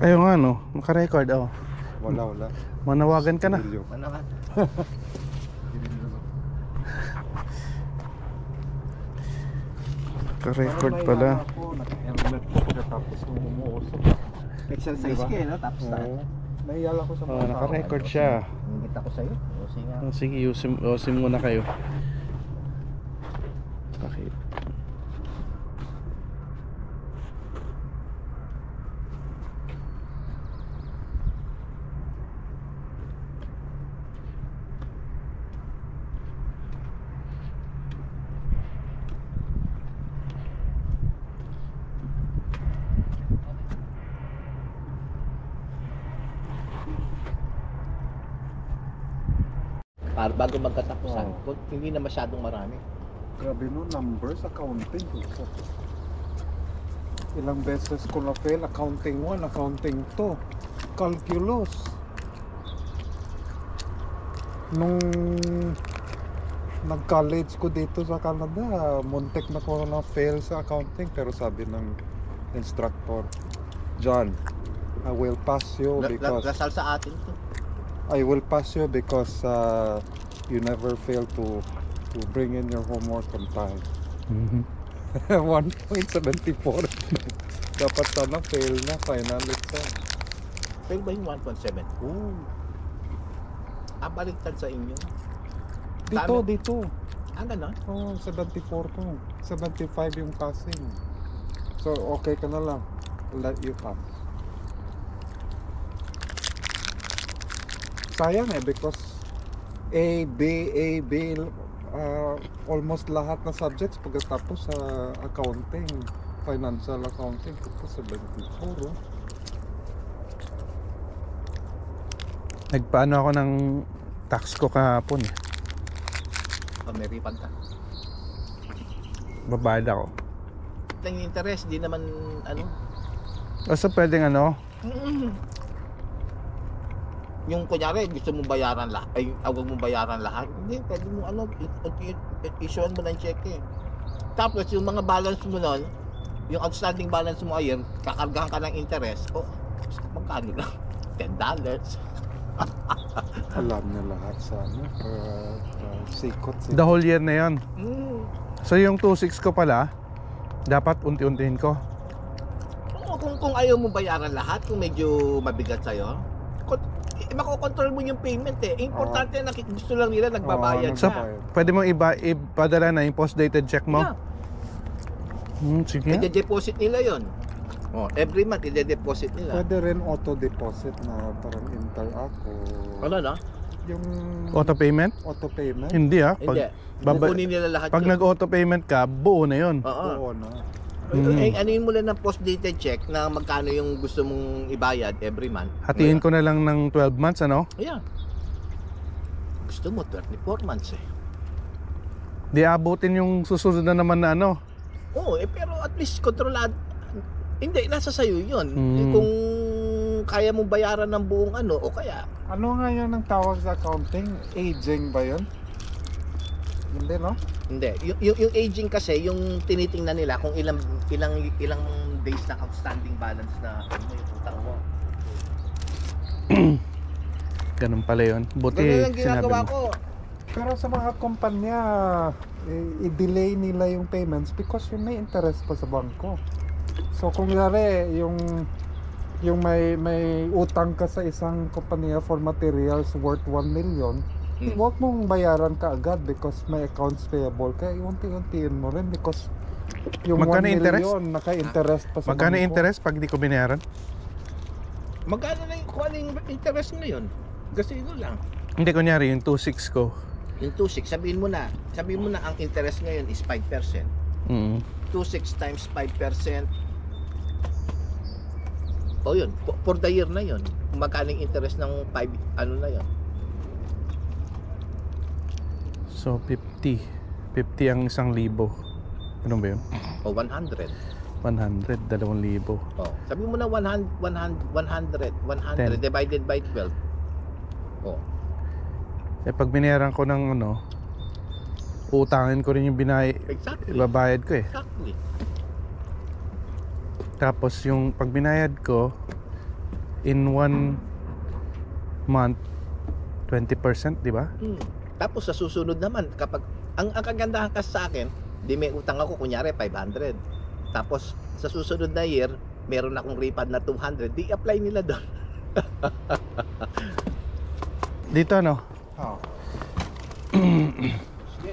Ayun nga no, naka-record oh. Wala. Manawagan ka na. Ano ka? Naka-record pala. Naka-helmet ko pagkatapos nung umuusap. Exercise Diba? ka eh, no? Tapos Oo. Naiyala ko sa Oh, naka-record siya. Ingit ako sa'yo. O sige. Oh, sige, usim muna kayo. Bakit? Para bago magkatapusan, hindi na masyadong marami. Grabe no, numbers, accounting. Ilang beses ko na fail, accounting 1, accounting 2, calculus. Nung nag-college ko dito sa Canada, muntik na ko na fail sa accounting, pero sabi ng instructor, John, I will pass you because Lasal sa atin to. I will pass you because you never fail to bring in your homework on time. 1.74. Dapat sana fail na final exam. Fail ba yung 1.7? Oh. Baliktad sa inyo. Dito. Ganon? Oh, 74 to. 75 yung passing. So okay ka na lang. Let you pass. Sayang eh because A, B, almost lahat na subjects pagkatapos sa accounting, financial accounting, tapos 74. Nagpaano ako ng tax ko kahapon eh. May refund ka. Babayad ako. Yung interest, di naman So pwedeng ano? Yung kunyari, gusto mong bayaran lahat, huwag mong bayaran lahat. Hindi, pwede mo isuan mo ng check eh. Tapos yung mga balance mo nun, yung outstanding balance mo ayun, kakargahan ka ng interest, magkano lang? $10. Alam niya lahat sa ano, sikot. The whole year na yan. Mm. So yung 2.6 ko pala, dapat unti-untiin ko. Oo, kung ayaw mo bayaran lahat, kung medyo mabigat sa'yo, makokontrol mo yung payment eh. Importante na gusto lang nila nagbabayad So, ka. pwede mong ipadala na yung post-dated check mo? Yeah. Sige. I-deposit nila yon. Oh, every month i-deposit nila. Pwede rin auto-deposit na parang Interac o Ano na? yung Auto payment? auto-payment. Hindi ah. Hindi. Baba- Kukunin nila lahat Pag yun. nag-auto payment ka, buo na yun. Oo. Oo na. Ano yun mo lang ng post-dated check na magkano yung gusto mong ibayad every month. Hatiin ko na lang ng 12 months, ano? Ayan. Gusto mo 24 months eh. Di abutin yung susunod na naman na ano. Oo, pero at least kontrolado. Hindi, nasa sayo yun. Mm. Kung kaya mong bayaran ng buong ano, o kaya Ano nga yun ang tawag sa accounting? Aging ba yun? Hindi, no? hindi. Yung aging kasi, yung tinitingnan nila kung ilang days na outstanding balance na ano yung utang mo. Ganun pala yun. Buti Ganun lang sinabi ginagawa mo. ko. Pero sa mga kumpanya, i-delay nila yung payments because yung may interest pa sa bangko. So kung yari, yung may utang ka sa isang kumpanya for materials worth 1 million, huwag mong bayaran ka agad because may accounts payable. Kaya unti-untiin mo rin because yung Magkano 1 interest? million naka-interest pa sa Magkano bangko. interest pag di ko binayaran? Magkano na yung, kung ano yung interest ngayon? Kasi ito lang. Hindi, kunyari yung 2.6 ko. Yung 2.6, sabihin mo na ang interest ngayon is 5%. 2.6 times 5%. O yun, for the year na yun. Kung magkano yung interest ng 5, ano na yun? So 50. 50 ang 1,000. Ano ba yun? O 100. 100, 2,000. O, sabi mo na 100 divided by 12. O, Eh pag binayaran ko ng ano, utangin ko rin yung exactly. ibabayad ko eh. Exactly. Tapos yung pag binayad ko in 1 month 20%, di ba? Tapos sa susunod naman, kapag ang kagandahan kasi sa akin, di may utang ako kunyari 500. Tapos sa susunod na year, meron akong refund na 200, di apply nila doon. Dito ano? Oh. Sige.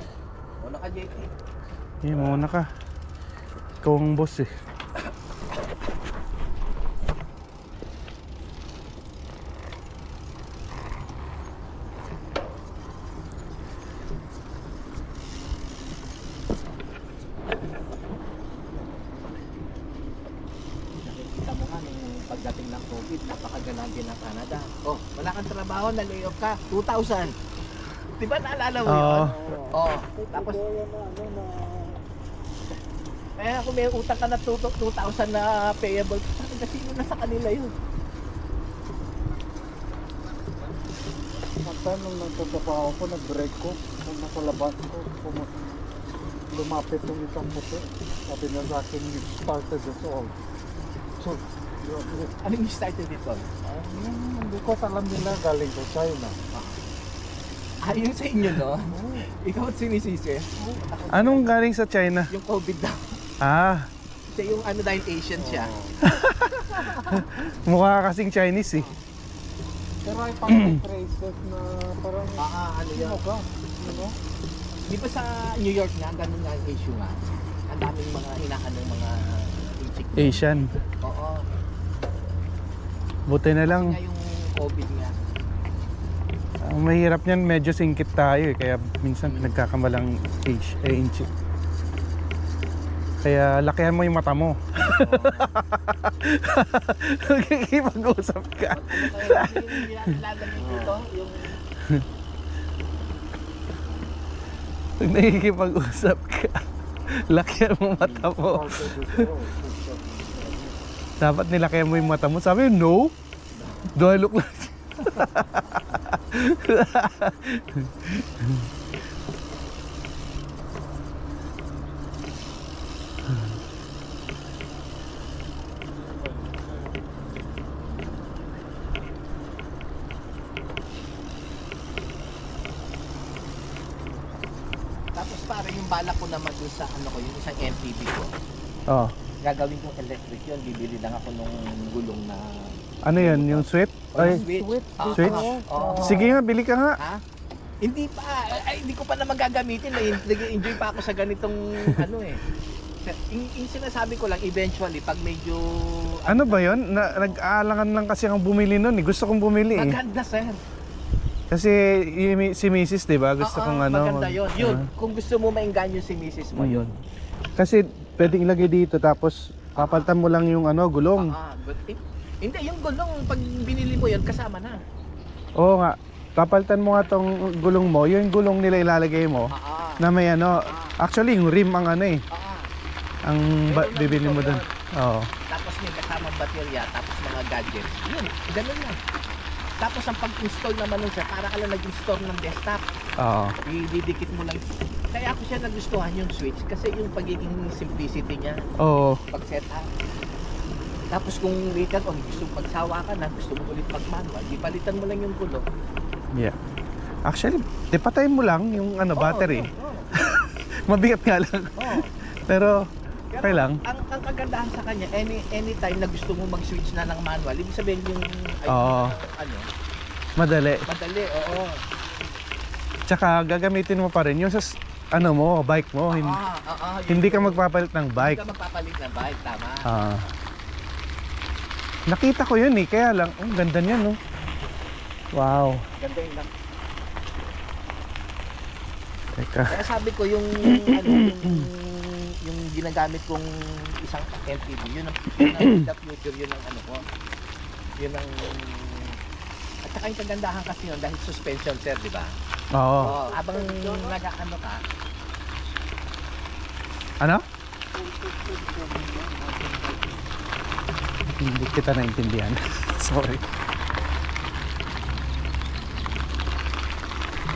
Una ka, JT. Muna ka. Ikaw ang boss eh. Kita mo nga nung pagdating ng COVID, napakaganante ng Canada. Oh, wala kang trabaho, na-layoff ka, 2,000. Diba naalala mo yun? Oh, tapos kung may utang ka na 2,000 na payable, kasi yun na sa kanila yun. Mata nung nagtatrabaho ko, nag-break ko, nung nasa labas ko, lumapit yung isang puti. Sabi niya sa akin, you started this all. So, Anong you started dito? hindi ko alam nila galing sa China. Yun sa inyo, no? Ikaw at sinisisi. Anong galing sa China? Yung COVID daw. Ah, Kasi yung ano dahil Asian siya. mukha kasing Chinese eh. Pero ay parang phrases na parang Baka ano yun. ano ka, you know? Di ba sa New York nga, ganun nga ang issue nga. Ang daming mga inaanong mga inchik. Asian. Oo. Buti na lang. Nga yung COVID nga. Ang mahirap niyan, medyo singkit tayo eh. Kaya minsan nagkakamalang inch. Kaya lakihan mo yung mata mo. Nakikipag-usap ka. Kaya yung nilalagay dito, yung Pag nakikipag-usap ka, lakihan mo mata mo. Dapat nilakihan mo yung mata mo. Sabi mo, no? Do I look like... Tapos parang yung balak ko naman dun sa ano ko, yung isang MPV ko. Oh. Gagawin kong electric yun, bibili lang ako nung gulong na... Ano yun? Yung Swift? Ay, Switch. Switch? Oo. sige nga, bili ka nga. Ha? Hindi pa, hindi ko pa naman gagamitin. Nag-enjoy pa ako sa ganitong ano eh. Yung sinasabi ko lang, eventually, pag medyo... Ano ba yun? Nag-aalangan lang kasi akong bumili nun eh. Gusto kong bumili eh. Maganda, sir. Kasi si Mrs. diba? Gusto kong ano. Maganda yun. Yun, kung gusto mo maingganyo si Mrs. mo, yun. Kasi pwedeng ilagay dito tapos papalitan mo lang yung ano, gulong. Hindi, yung gulong, pag binili mo yun, kasama na. Oo nga. Papalitan mo nga tong gulong mo. Yung gulong nila ilalagay mo na may ano. Actually, yung rim ang ano eh. Ang bibili mo dun. Oo. Tapos may kasamang baterya, tapos mga gadgets. Yun, ganun lang. Tapos ang pag-install naman nun siya, para ka lang nag-install ng desktop. Oo. Ididikit mo lang. Kaya ako siya nagustuhan yung switch kasi yung pagiging simplicity niya, Oo. pag-set up. Tapos kung later on, gusto mo magsawa ka na, gusto mo ulit mag-manual, di palitan mo lang yung gulong. Yeah. Actually, patayin mo lang yung ano, battery. Mabigat nga lang. Pero okay lang. Ang kagandahan sa kanya, anytime na gusto mo mag-switch na ng manual, ibig sabihin yung ano, Madali. oo. Tsaka gagamitin mo pa rin yung sa ano mo, bike mo. Hindi ka magpapalit ng bike. Hindi ka magpapalit ng bike, tama. Nakita ko yun eh, kaya lang, ang ganda niyan no. Wow. Ganda yun lang. Teka. Kaya sabi ko yung ano, yung ginagamit kong isang MPV, yun ang the future, yun ang ano ko. Yun ang at saka yung kagandahan kasi yun dahil suspension, sir, di ba? Oo. Habang nag-ano ka, Ano? Hindi kita naintindihan. Sorry.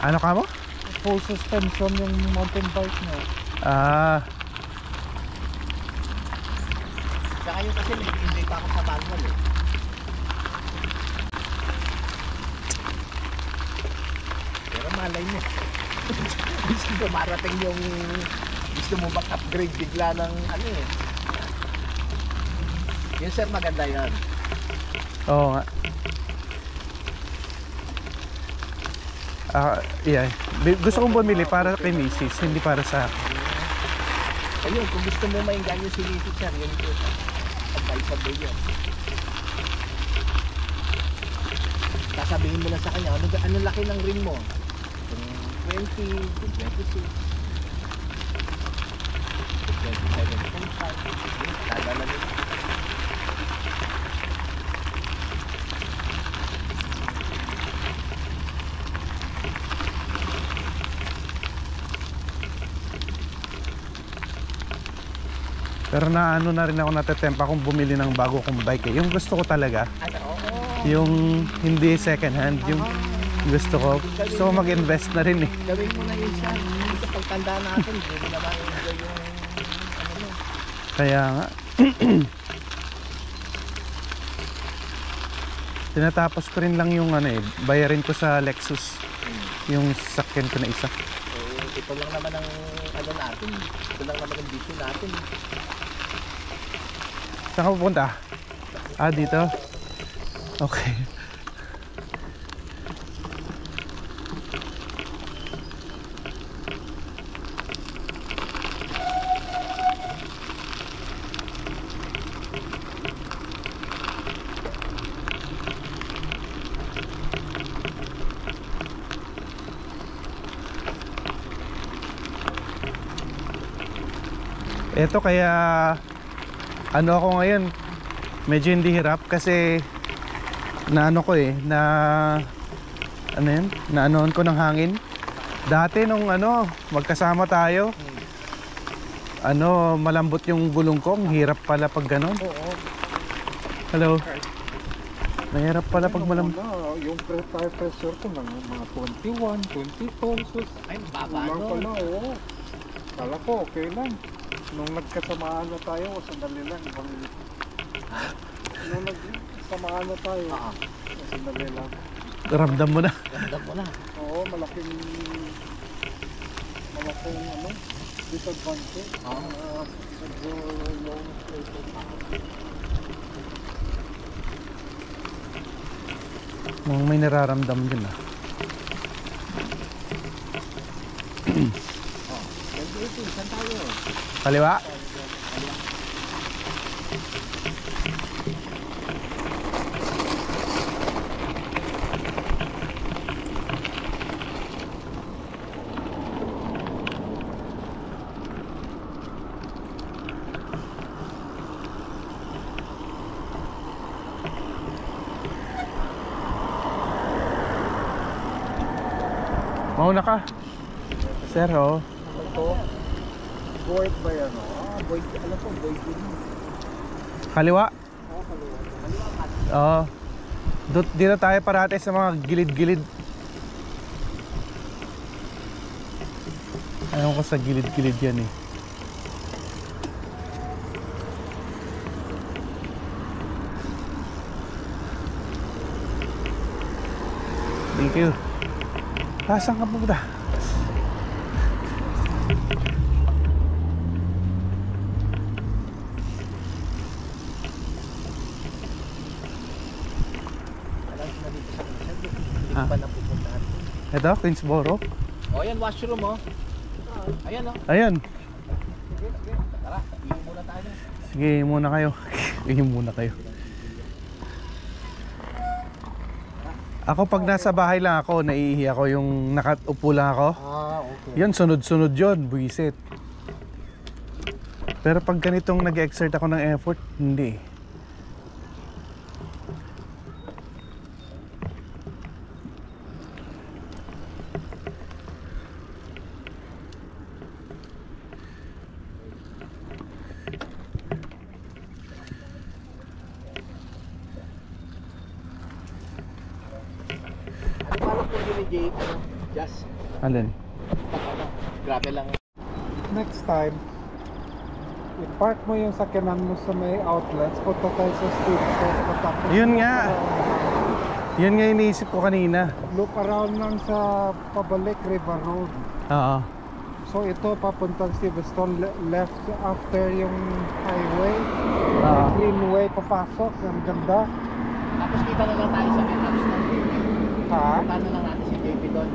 Ano ka mo? Full suspension yung mountain bike mo. saka yung kasi nag-enjoy pa ako sa manual eh. Pero malay mo. Gusto mo marating yung gusto mo bang upgrade bigla ng ano eh. Yun sir, maganda yun. Oo nga. Yeah. Gusto kong bumili para kay Mrs. Hindi para sa Ayun, kung gusto mo maingganyo si Mrs. sir, yun po. Advisable yun. Sasabihin mo lang sa kanya, ano laki ng rim mo? Kung 20, kung 26, kung 27.5, dadala nila. Pero naano na rin ako natetempa kung bumili ng bago kong bike eh. Yung gusto ko talaga, yung hindi second hand, yung gusto ko mag-invest na rin eh. Gawin mo na yun siya. Kasi pagtanda natin, hindi mo naman enjoy yung ano mo. Kaya nga. Tinatapos ko rin lang yung ano eh, bayarin ko sa Lexus. Yung sasakyan ko na isa. Ito lang naman ang ano natin. Ito lang naman ang bisyo natin. Saan ka pupunta? Dito? Okay. Ito kaya ano ako ngayon, medyo hindi hirap kasi na ano ko eh, na ano yun, na anoon ko ng hangin. Dati nung ano, magkasama tayo, ano, malambot yung gulong ko, ang hirap pala pag ganon. Hello. Mahirap pala pag malambot. Yung tire pressure ko ng mga 21, 22. Ay, baba Lang no. pala, oo. Kala ko, okay lang. Nung nagkasamaan na tayo, sandali lang. Nung nagkasamaan na tayo, sandali lang. Ramdam mo na. Ramdam mo na. Oo, malaking kung ano, disadvantage. Nag-loan ito. Mukhang may nararamdam din ah. Saan tayo? Kaliwa? Mauna ka. Sir, oh. Ito, Boyd ba yan? Boyd, alam ko, Boyd yun. Kaliwa? Kaliwa. Oo. Dito tayo parate sa mga gilid-gilid. Ayaw ko sa gilid-gilid yan eh. Thank you. Saan ka pupunta? Hindi pa napupuntahan. Ito, Queensboro. O yan, washroom oh. Ayan oh. Ayan. Tara, inom muna tayo. Sige, muna kayo. Inom muna kayo. Ako pag nasa bahay lang ako, naiihi ako yung nakaupo lang ako. Okay. Yun, sunod-sunod yun, buwisit. Pero pag ganitong nag-exert ako ng effort, hindi. Ano pala po yun ni Jake? Just, Alin? grabe lang. Next time, i-park mo yung sakyanan mo sa may outlets, punta tayo sa street store, tapos Yun nga. Yun nga iniisip ko kanina. look around lang sa pabalik River Road. Oo. So ito papuntang Silverstone, left after yung highway, Oo. greenway papasok, ang ganda. Tapos kita na lang tayo sa penthouse na. Ha? Punta na lang natin si JP doon.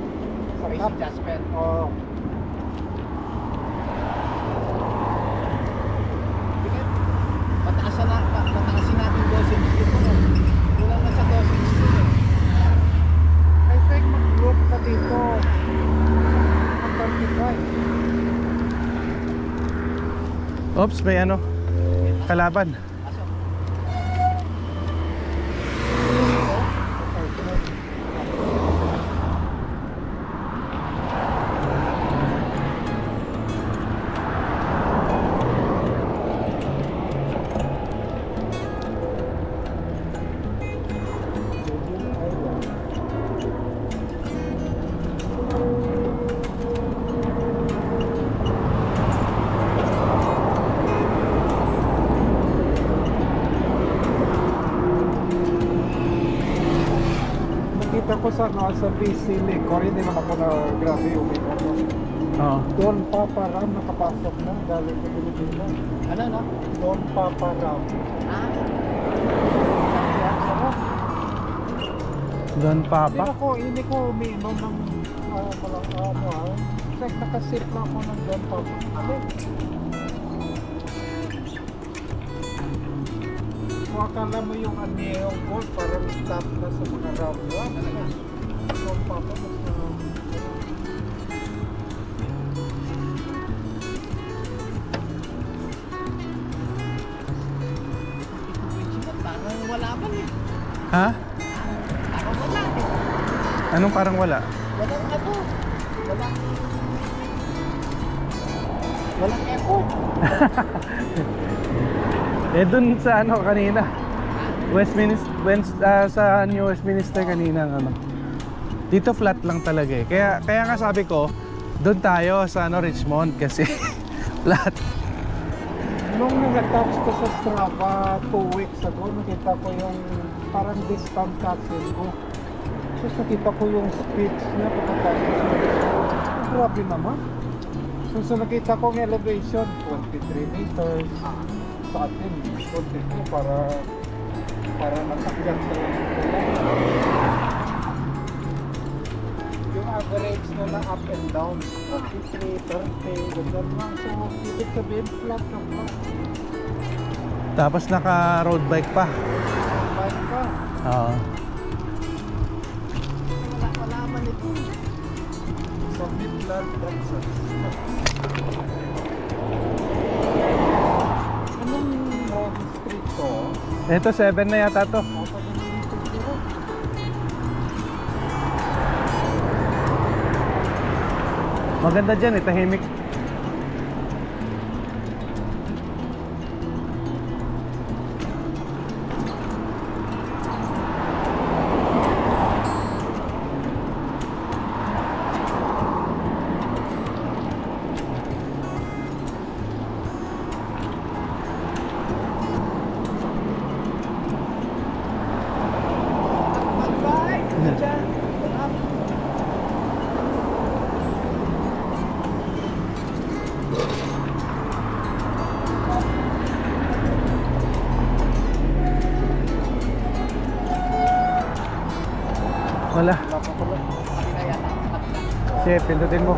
May si Jasper. Oh, Pataasin natin dosage dito. Kulang na sa dosage dito. I think mag-group ka dito. Ang 35. Oops, may ano? Kalaban. Nakita ko sa BC Licor, hindi naman ako na grabe umikot. Oo. Don Papa Ram nakapasok na galing sa Pilipinas. Ano no? Don Papa Ram. Ah, Don Papa. Hindi ko umiinom ng walang Like nakasip lang ako ng Don Papa. Ano? Kung akala mo yung yung gold parang stop na sa mga round one. Don Papa mas parang wala pa eh. Ha? Parang wala eh. Anong parang wala? Walang ano. Walang effort. Eh dun sa ano kanina. Sa New Westminster kanina ano. Dito flat lang talaga eh. Kaya nga sabi ko, doon tayo sa ano Richmond kasi flat. Nung nag-attach ko sa Strava 2 weeks ago, nakita ko yung parang distant castle ko. So nakita ko yung speeds niya pagkatapos. Grabe naman. So nakita kong elevation, 23 meters. Sa atin, 22 para nasakyan talaga. Yung average na lang up and down, 23, 30, ganyan lang. So, ibig sabihin, flat na flat. Tapos naka road bike pa. Flat ka. Oo. Wala man ito. Sa Midland, Texas. Anong street to? Ito 7 na yata to. Maganda dyan, tahimik. Wala. Sige, pindutin mo.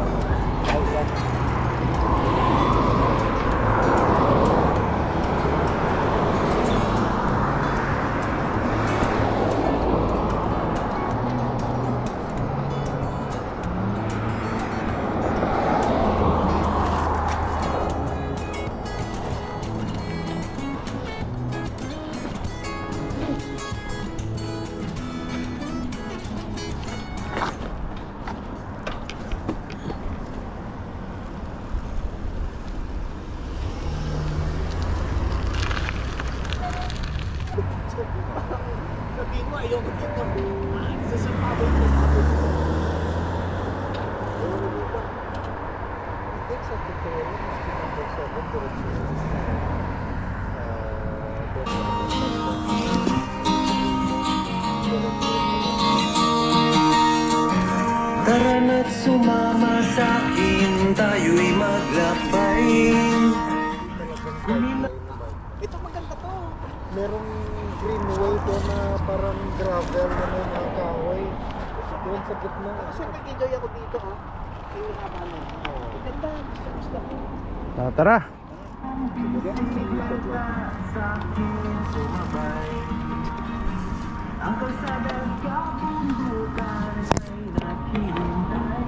Sabihin mo, ayaw ko dito. Sasampabay ko sa akin. Sa tutorial, mas number 7, Tara na't sumama sa'kin, tayo'y maglakbay. Ito maganda to. merong greenway doon na parang gravel na may mga kahoy. Doon sa gitna. Kasi nag-enjoy ako dito ha. Yung haba na. Maganda. Gusto ko. Tara. Ang kalsada at kabundukan ay naghihintay.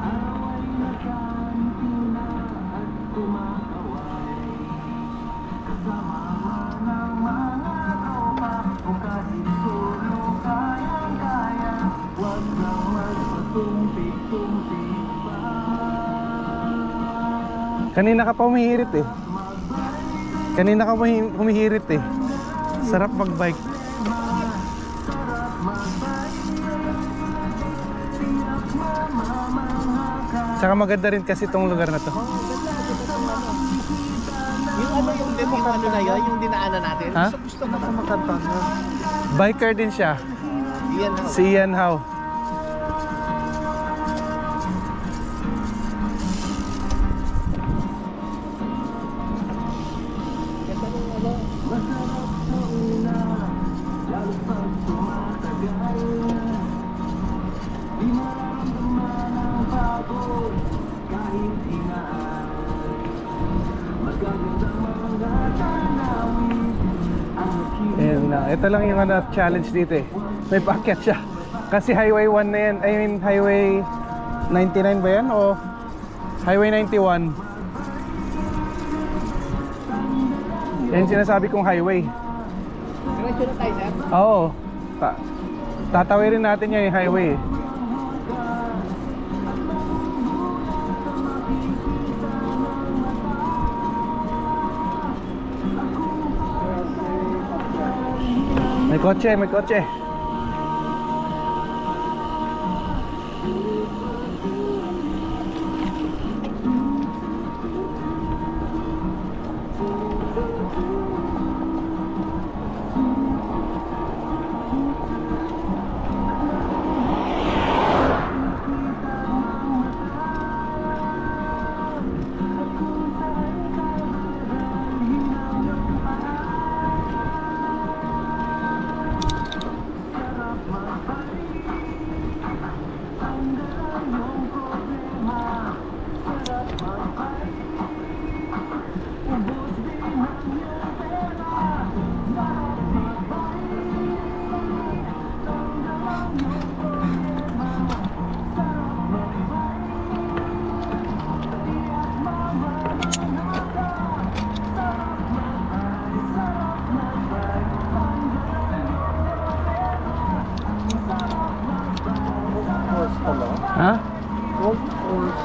Away na kantina at kumakaway. Kasama ng mga tropa o kahit solo kayang-kaya. Huwag na magpatumpik-tumpik pa. Kanina ka pa humihirit eh. Kanina ka humihirit eh. Sarap mag-bike. Saka maganda rin kasi itong lugar na to. Yung ano na yun, yung dinaanan natin. Ha? Gusto ko na makanta na. Biker din siya. Iyan na. Si Ian Howe. Ito lang yung challenge dito eh. May paakyat siya. Kasi highway 1 na yan. I mean highway 99 ba yan? O highway 91. Yan sinasabi kong highway. Diretso na tayo, sir. Oo. Tatawirin natin yan yung highway eh. May kotse, may kotse. pala. Ha? Golf course.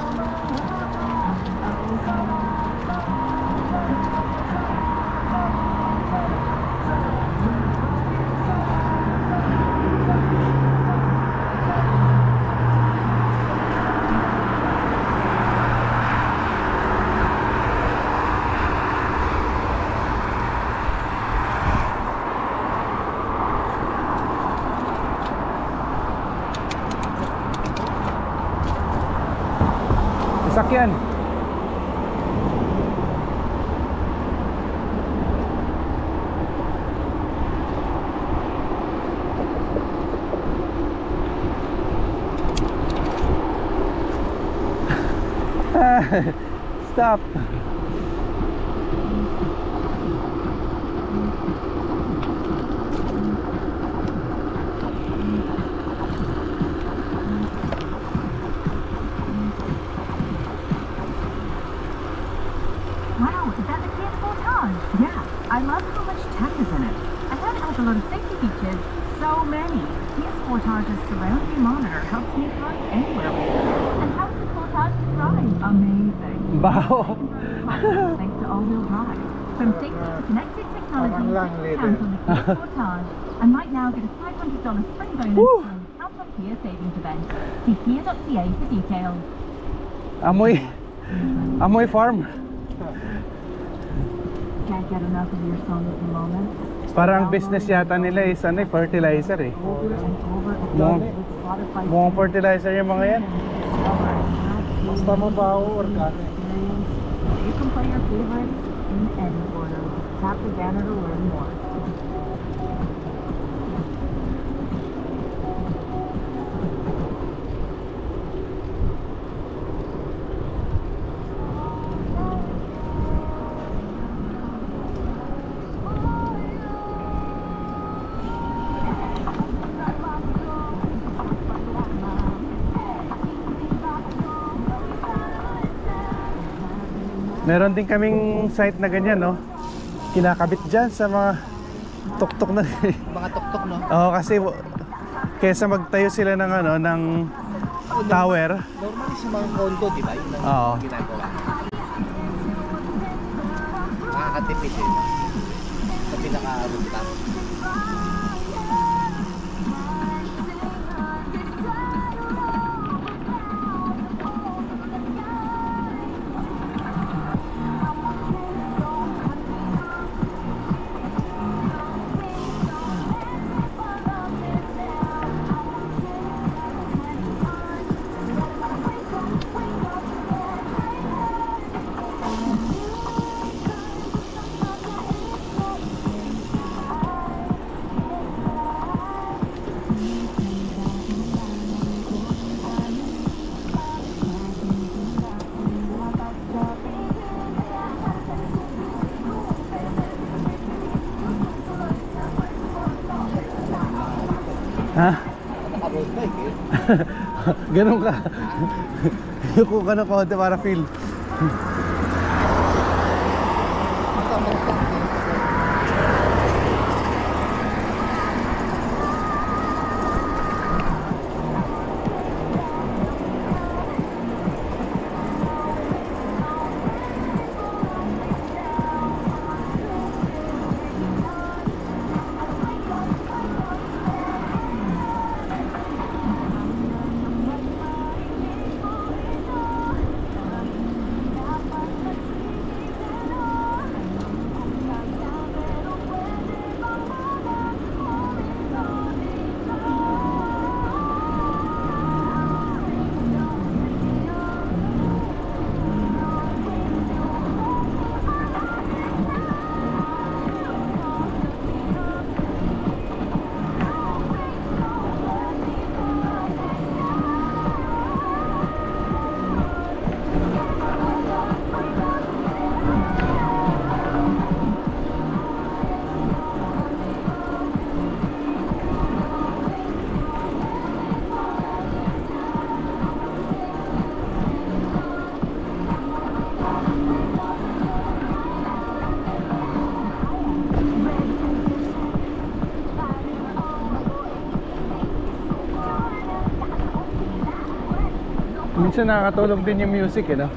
Sasakyan. Stop. Wow, is that the Kia Sportage? Yeah, I love how much tech is in it. And then it has a lot of safety features. So many. Kia Sportage's surround view monitor helps me drive anywhere with it. And how does the Sportage drive? Amazing. Bao. Thanks to all-wheel drive. From safety to connected technology, Parang lang, count on the Kia Sportage. And right now, get a $500 spring bonus from the Count on Kia savings event. See kia.ca for details. Amoy farm. Can't get enough of your song at the moment. Parang business yata nila is fertilizer eh. Over and over Mukhang, again with Spotify. mukhang fertilizer yung mga yan. Basta mabaho, organic. You can play your favorites in any order. Tap the banner to learn more. Meron din kaming site na ganyan, no? Kinakabit dyan sa mga tuktok na Mga tuktok, no? Oo, kasi kesa magtayo sila ng ng tower. Normally sa mga condo, di ba? Yun ang Oo. ginagawa. Nakakatipid eh. Sa pinaka-rooftop. Ha? Naka-road bike eh. Ganun ka. Yuko ka ng konti para feel. Minsan nakakatulong din yung music eh, no?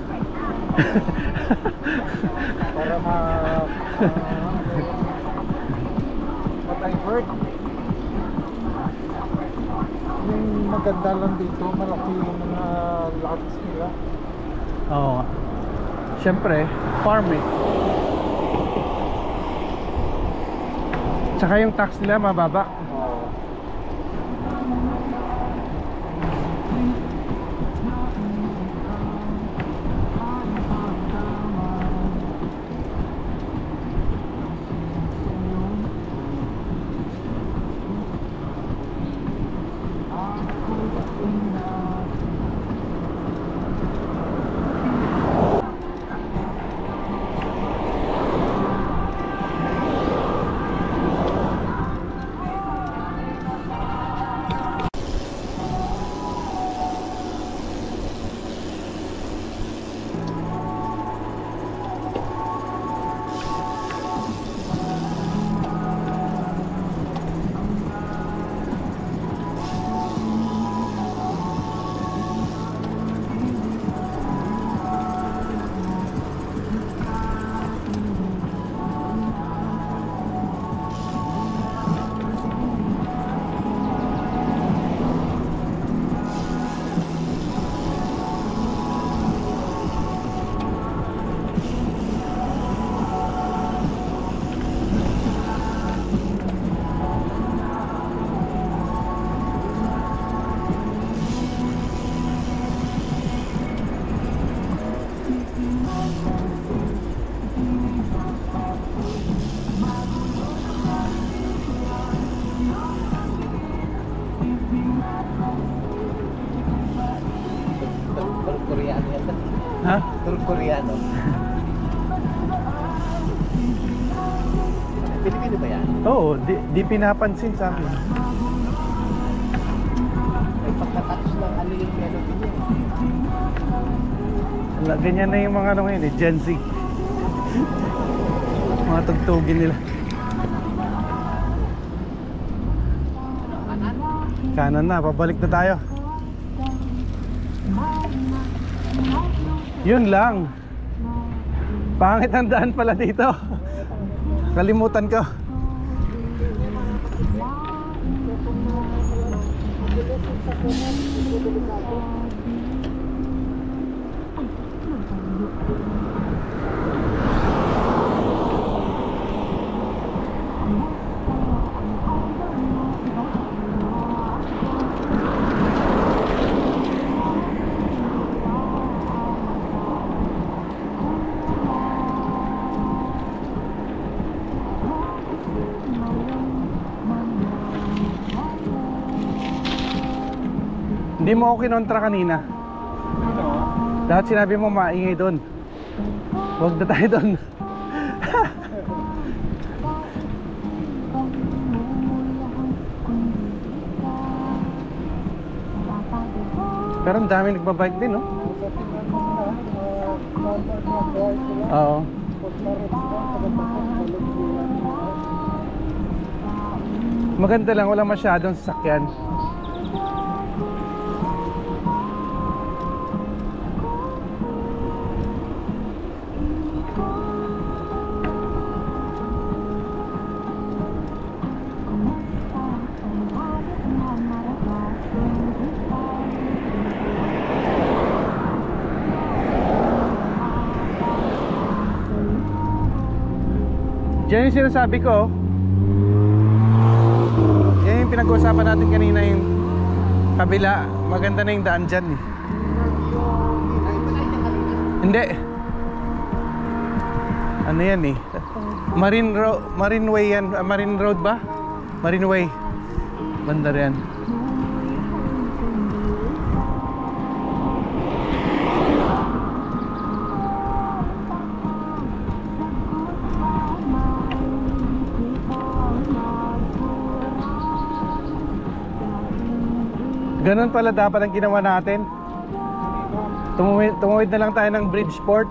Para ma-divert. Yung maganda lang dito, malaki yung mga lots nila. Oo nga. Siyempre, farm eh. Tsaka yung tax nila mababa. Koreano yan. Ha? Koreano. Pilipino ba yan? Oo, di pinapansin sa akin. May pagkatouch ng ano yung melody niya. Ganyan na yung mga ano ngayon eh, Gen Z. Mga tugtugin nila. Kanan na, pabalik na tayo. Yun lang. Pangit ang daan pala dito. Kalimutan ko. Hindi mo ako kinontra kanina. Dapat sinabi mo maingay doon. Huwag na tayo doon. Pero ang dami nagbabike din, no? Oo. Maganda lang, wala masyadong sasakyan. Yan yung sinasabi ko. Yan yung pinag-uusapan natin kanina, yung kabila. Maganda na yung daan dyan eh. Hindi. Ano yan eh, Marine Way yan. Marine Road ba? Marine Way. Banda rin. Ganun pala dapat ang ginawa natin. Tumuwid na lang tayo ng Bridgeport.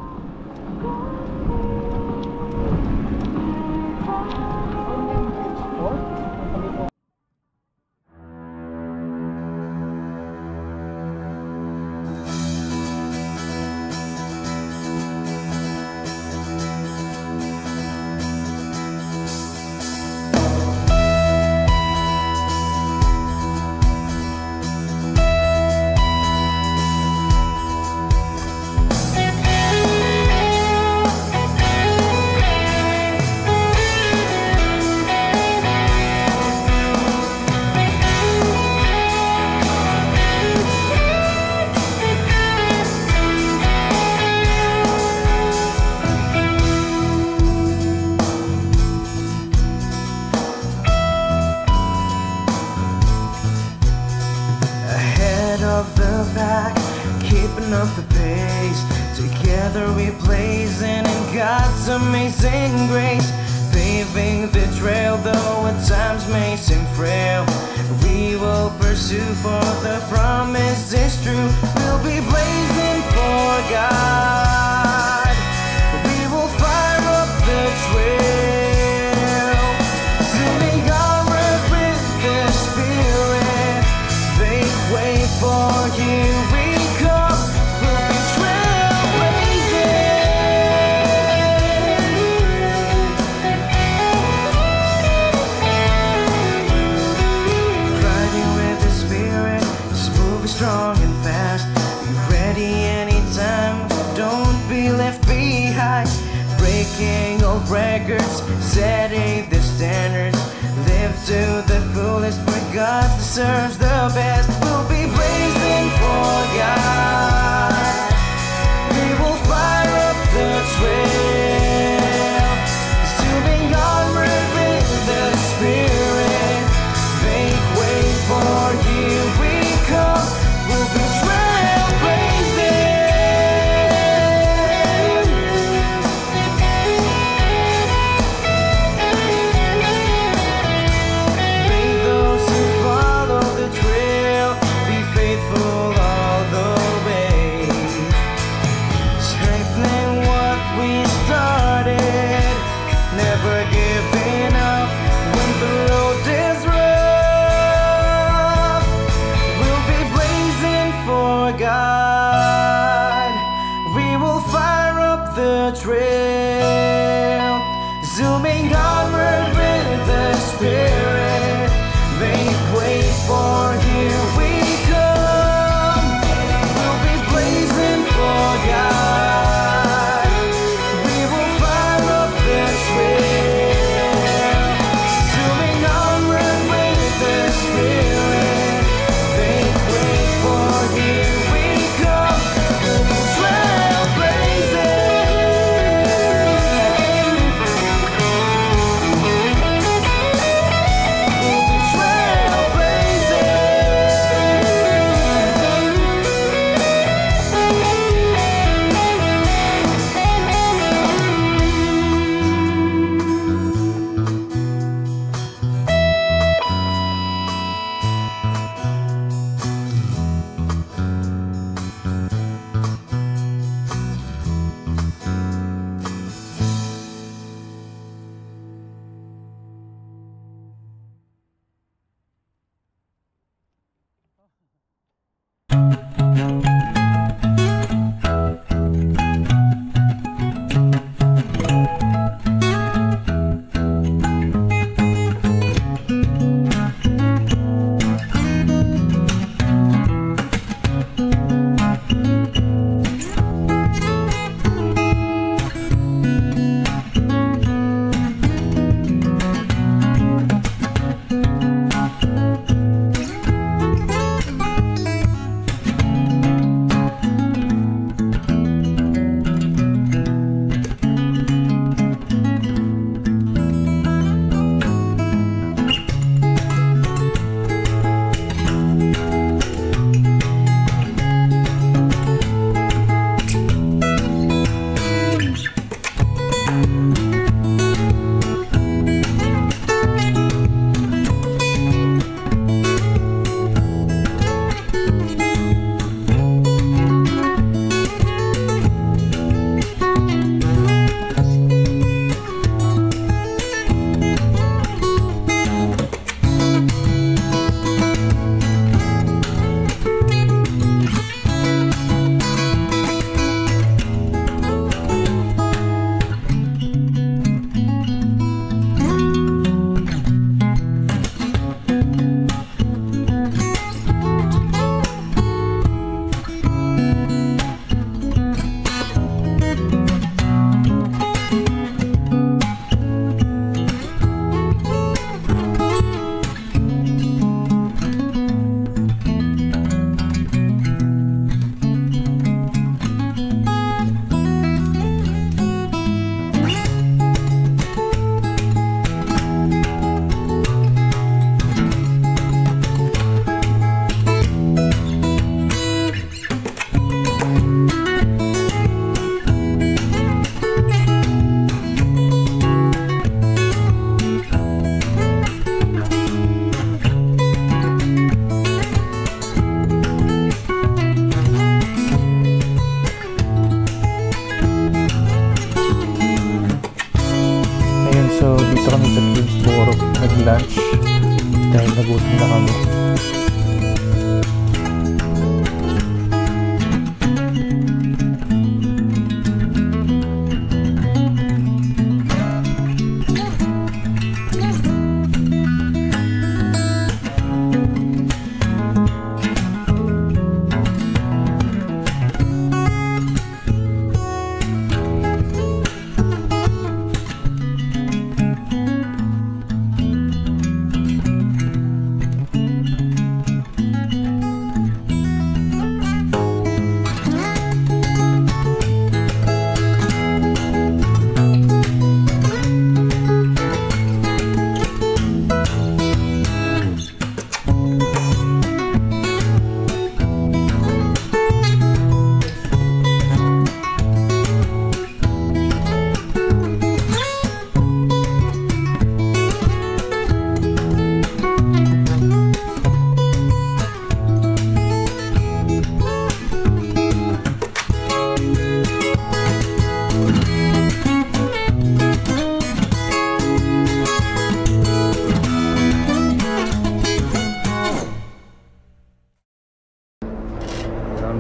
picking up the pace. Together we blazing in God's amazing grace, paving the trail though at times may seem frail. We will pursue for the promise is true. We'll be blazing for God. We will fire up the trail, zooming onward with the Spirit. Make way for here we come. We'll be strong and fast, ready anytime, don't be left behind. Breaking old records, setting the standards, live to the fullest for God deserves the best. We'll be blazing for God. We will fire up the trail, zooming onward with the Spirit. Make way for here we come. We'll be trailblazing. May those who follow the trail be faithful all the way, strengthening what we started, never giving up when the road is rough. We'll be blazing for God. We will fire up the trail, zooming onward with the Spirit. Make way for here we come. We'll be blazing for God. We will fire up the trail, zooming onward with the Spirit. Make way for here we come. We'll be trailblazing. Nagutom na kami.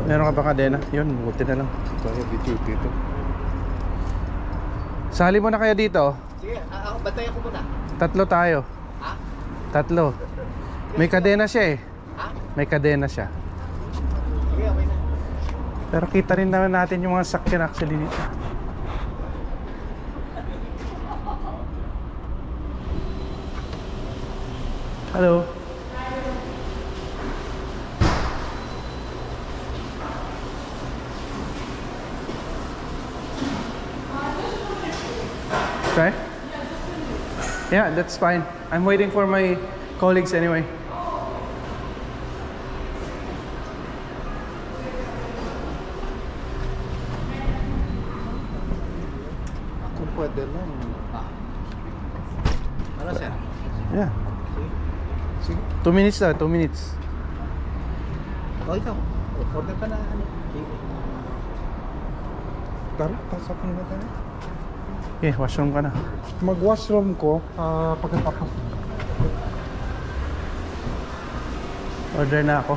Meron ka ba kadena? Yun, buti na lang. Kaya dito. Sali mo na kayo dito. Sige, bantay ako muna. 3 tayo. Ha? 3. May kadena siya eh. Ha? May kadena siya. Sige, okay na. Pero kita rin naman natin yung mga sakyan actually dito. Hello. Okay? Yeah, that's fine. I'm waiting for my colleagues anyway. Kung pwede lang. Ano, sir? Yeah. Sige. 2 minutes daw, 2 minutes. O, ikaw. Order ka na, ano? Tara, pasok na tayo. Okay, washroom ka na. Mag-washroom ko pagkatapos. Order na ako.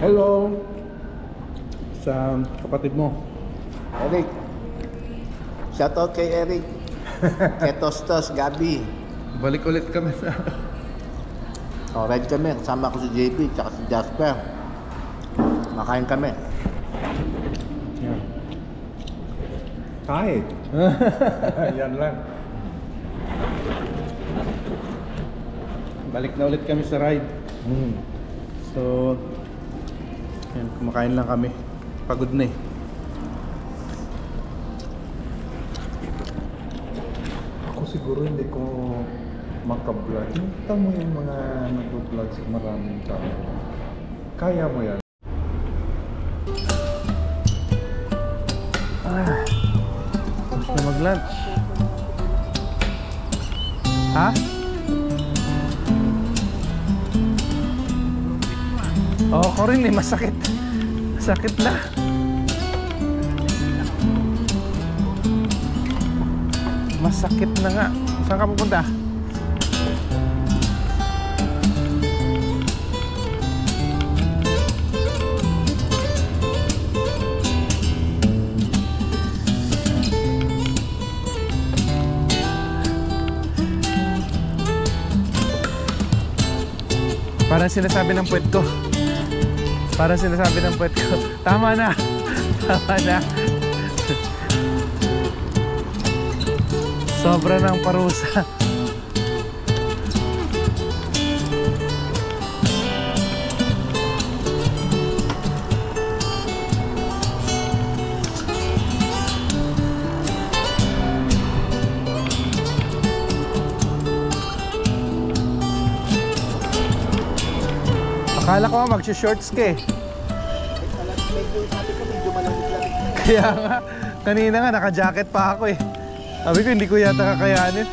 Hello. Sa kapatid mo. Eric. Shoutout kay Eric. Kay Tostos, Gabi. Balik ulit kami sa... O, ride kami. Kasama ko si JP tsaka si Jasper. Makain kami. Kahit. Yan lang. Balik na ulit kami sa ride. So, yan, kumakain lang kami. Pagod na eh. Ako siguro hindi ko makablog. Kita mo yung mga nag-vlog sa maraming tao. Kaya mo yan. Tapos na mag-lunch. Ha? Oo, ko rin eh. Masakit. Masakit na. Masakit na nga. Saan ka pupunta? Parang sinasabi ng puwet ko. Parang sinasabi ng puwet ko. Tama na. Tama na. Sobra ng parusa. Akala ko mag-shorts ka eh. Kaya nga, kanina nga naka-jacket pa ako eh. Sabi ko hindi ko yata kakayanin.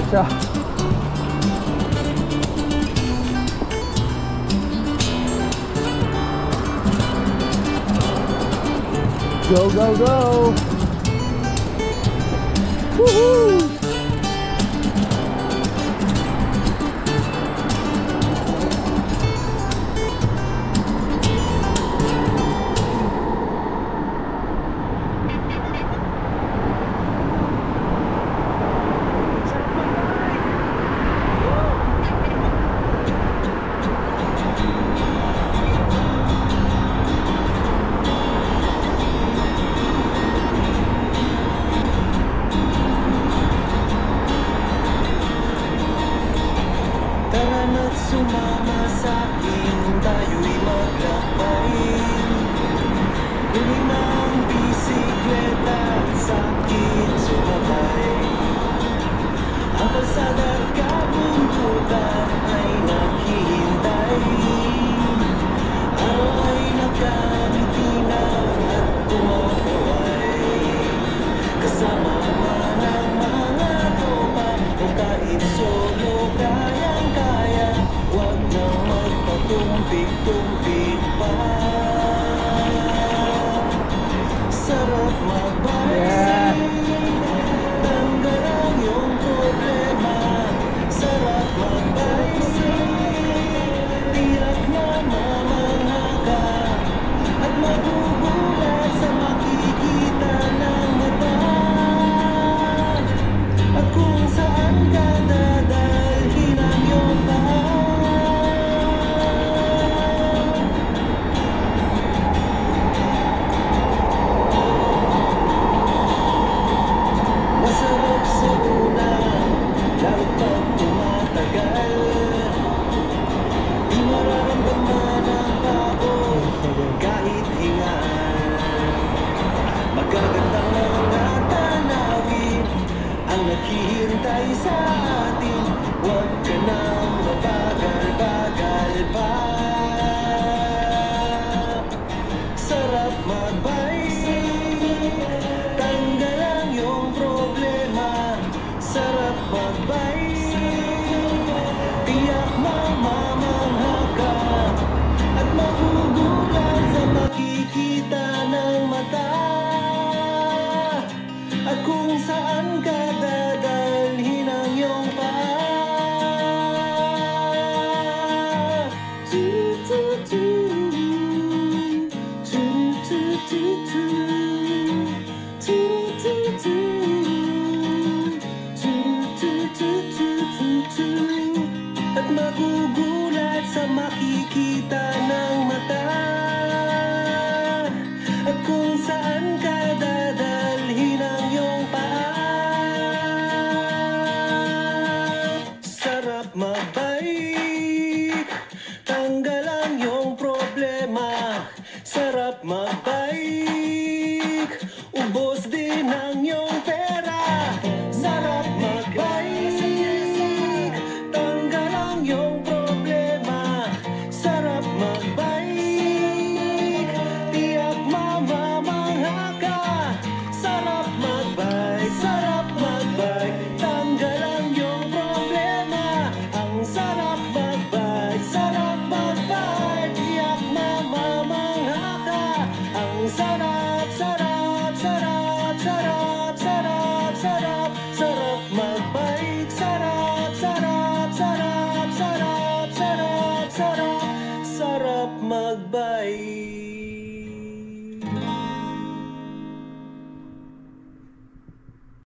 siya. Go, go, go! Woohoo! Sumama sa'kin, tayo'y maglakbay. Huli na ang bisikleta, sa'kin sumabay. Ang kalsada at kabundutan ay naghihintay. Araw ay nakangiti na at kumakaway. Kasama man ang mga tropa o kahit solo kayang-kaya. Huwag na magpatumpik-tumpik pa. Sarap mag-bicycle, tanggal ang iyong problema. Sarap mag-bicycle, tiyak na mamangha ka. At magugulat sa makikita ng mata. At kung saan ka dadalhin ang iyong paa. Masarap sa una, lalo't pag tumatagal. Di mararamdaman ang pagod kahit hingaan. Magaganda mga tanawin ang naghihintay sa atin. Huwag ka nang mabagal-bagal pa. Sarap mag-bicycle, tanggal ang iyong problema. Sarap mag-bicycle, tiyak mamamangha ka. At magugulat sa makikita ng mata. At kung saan ka dadalhin ang iyong paa. At magugulat sa makikita ng mata. At kung saan ka dadalhin ang iyong paa. Sarap mag-bike, tanggal ang iyong problema. Sarap mag-bike, ubos din ang iyong pera.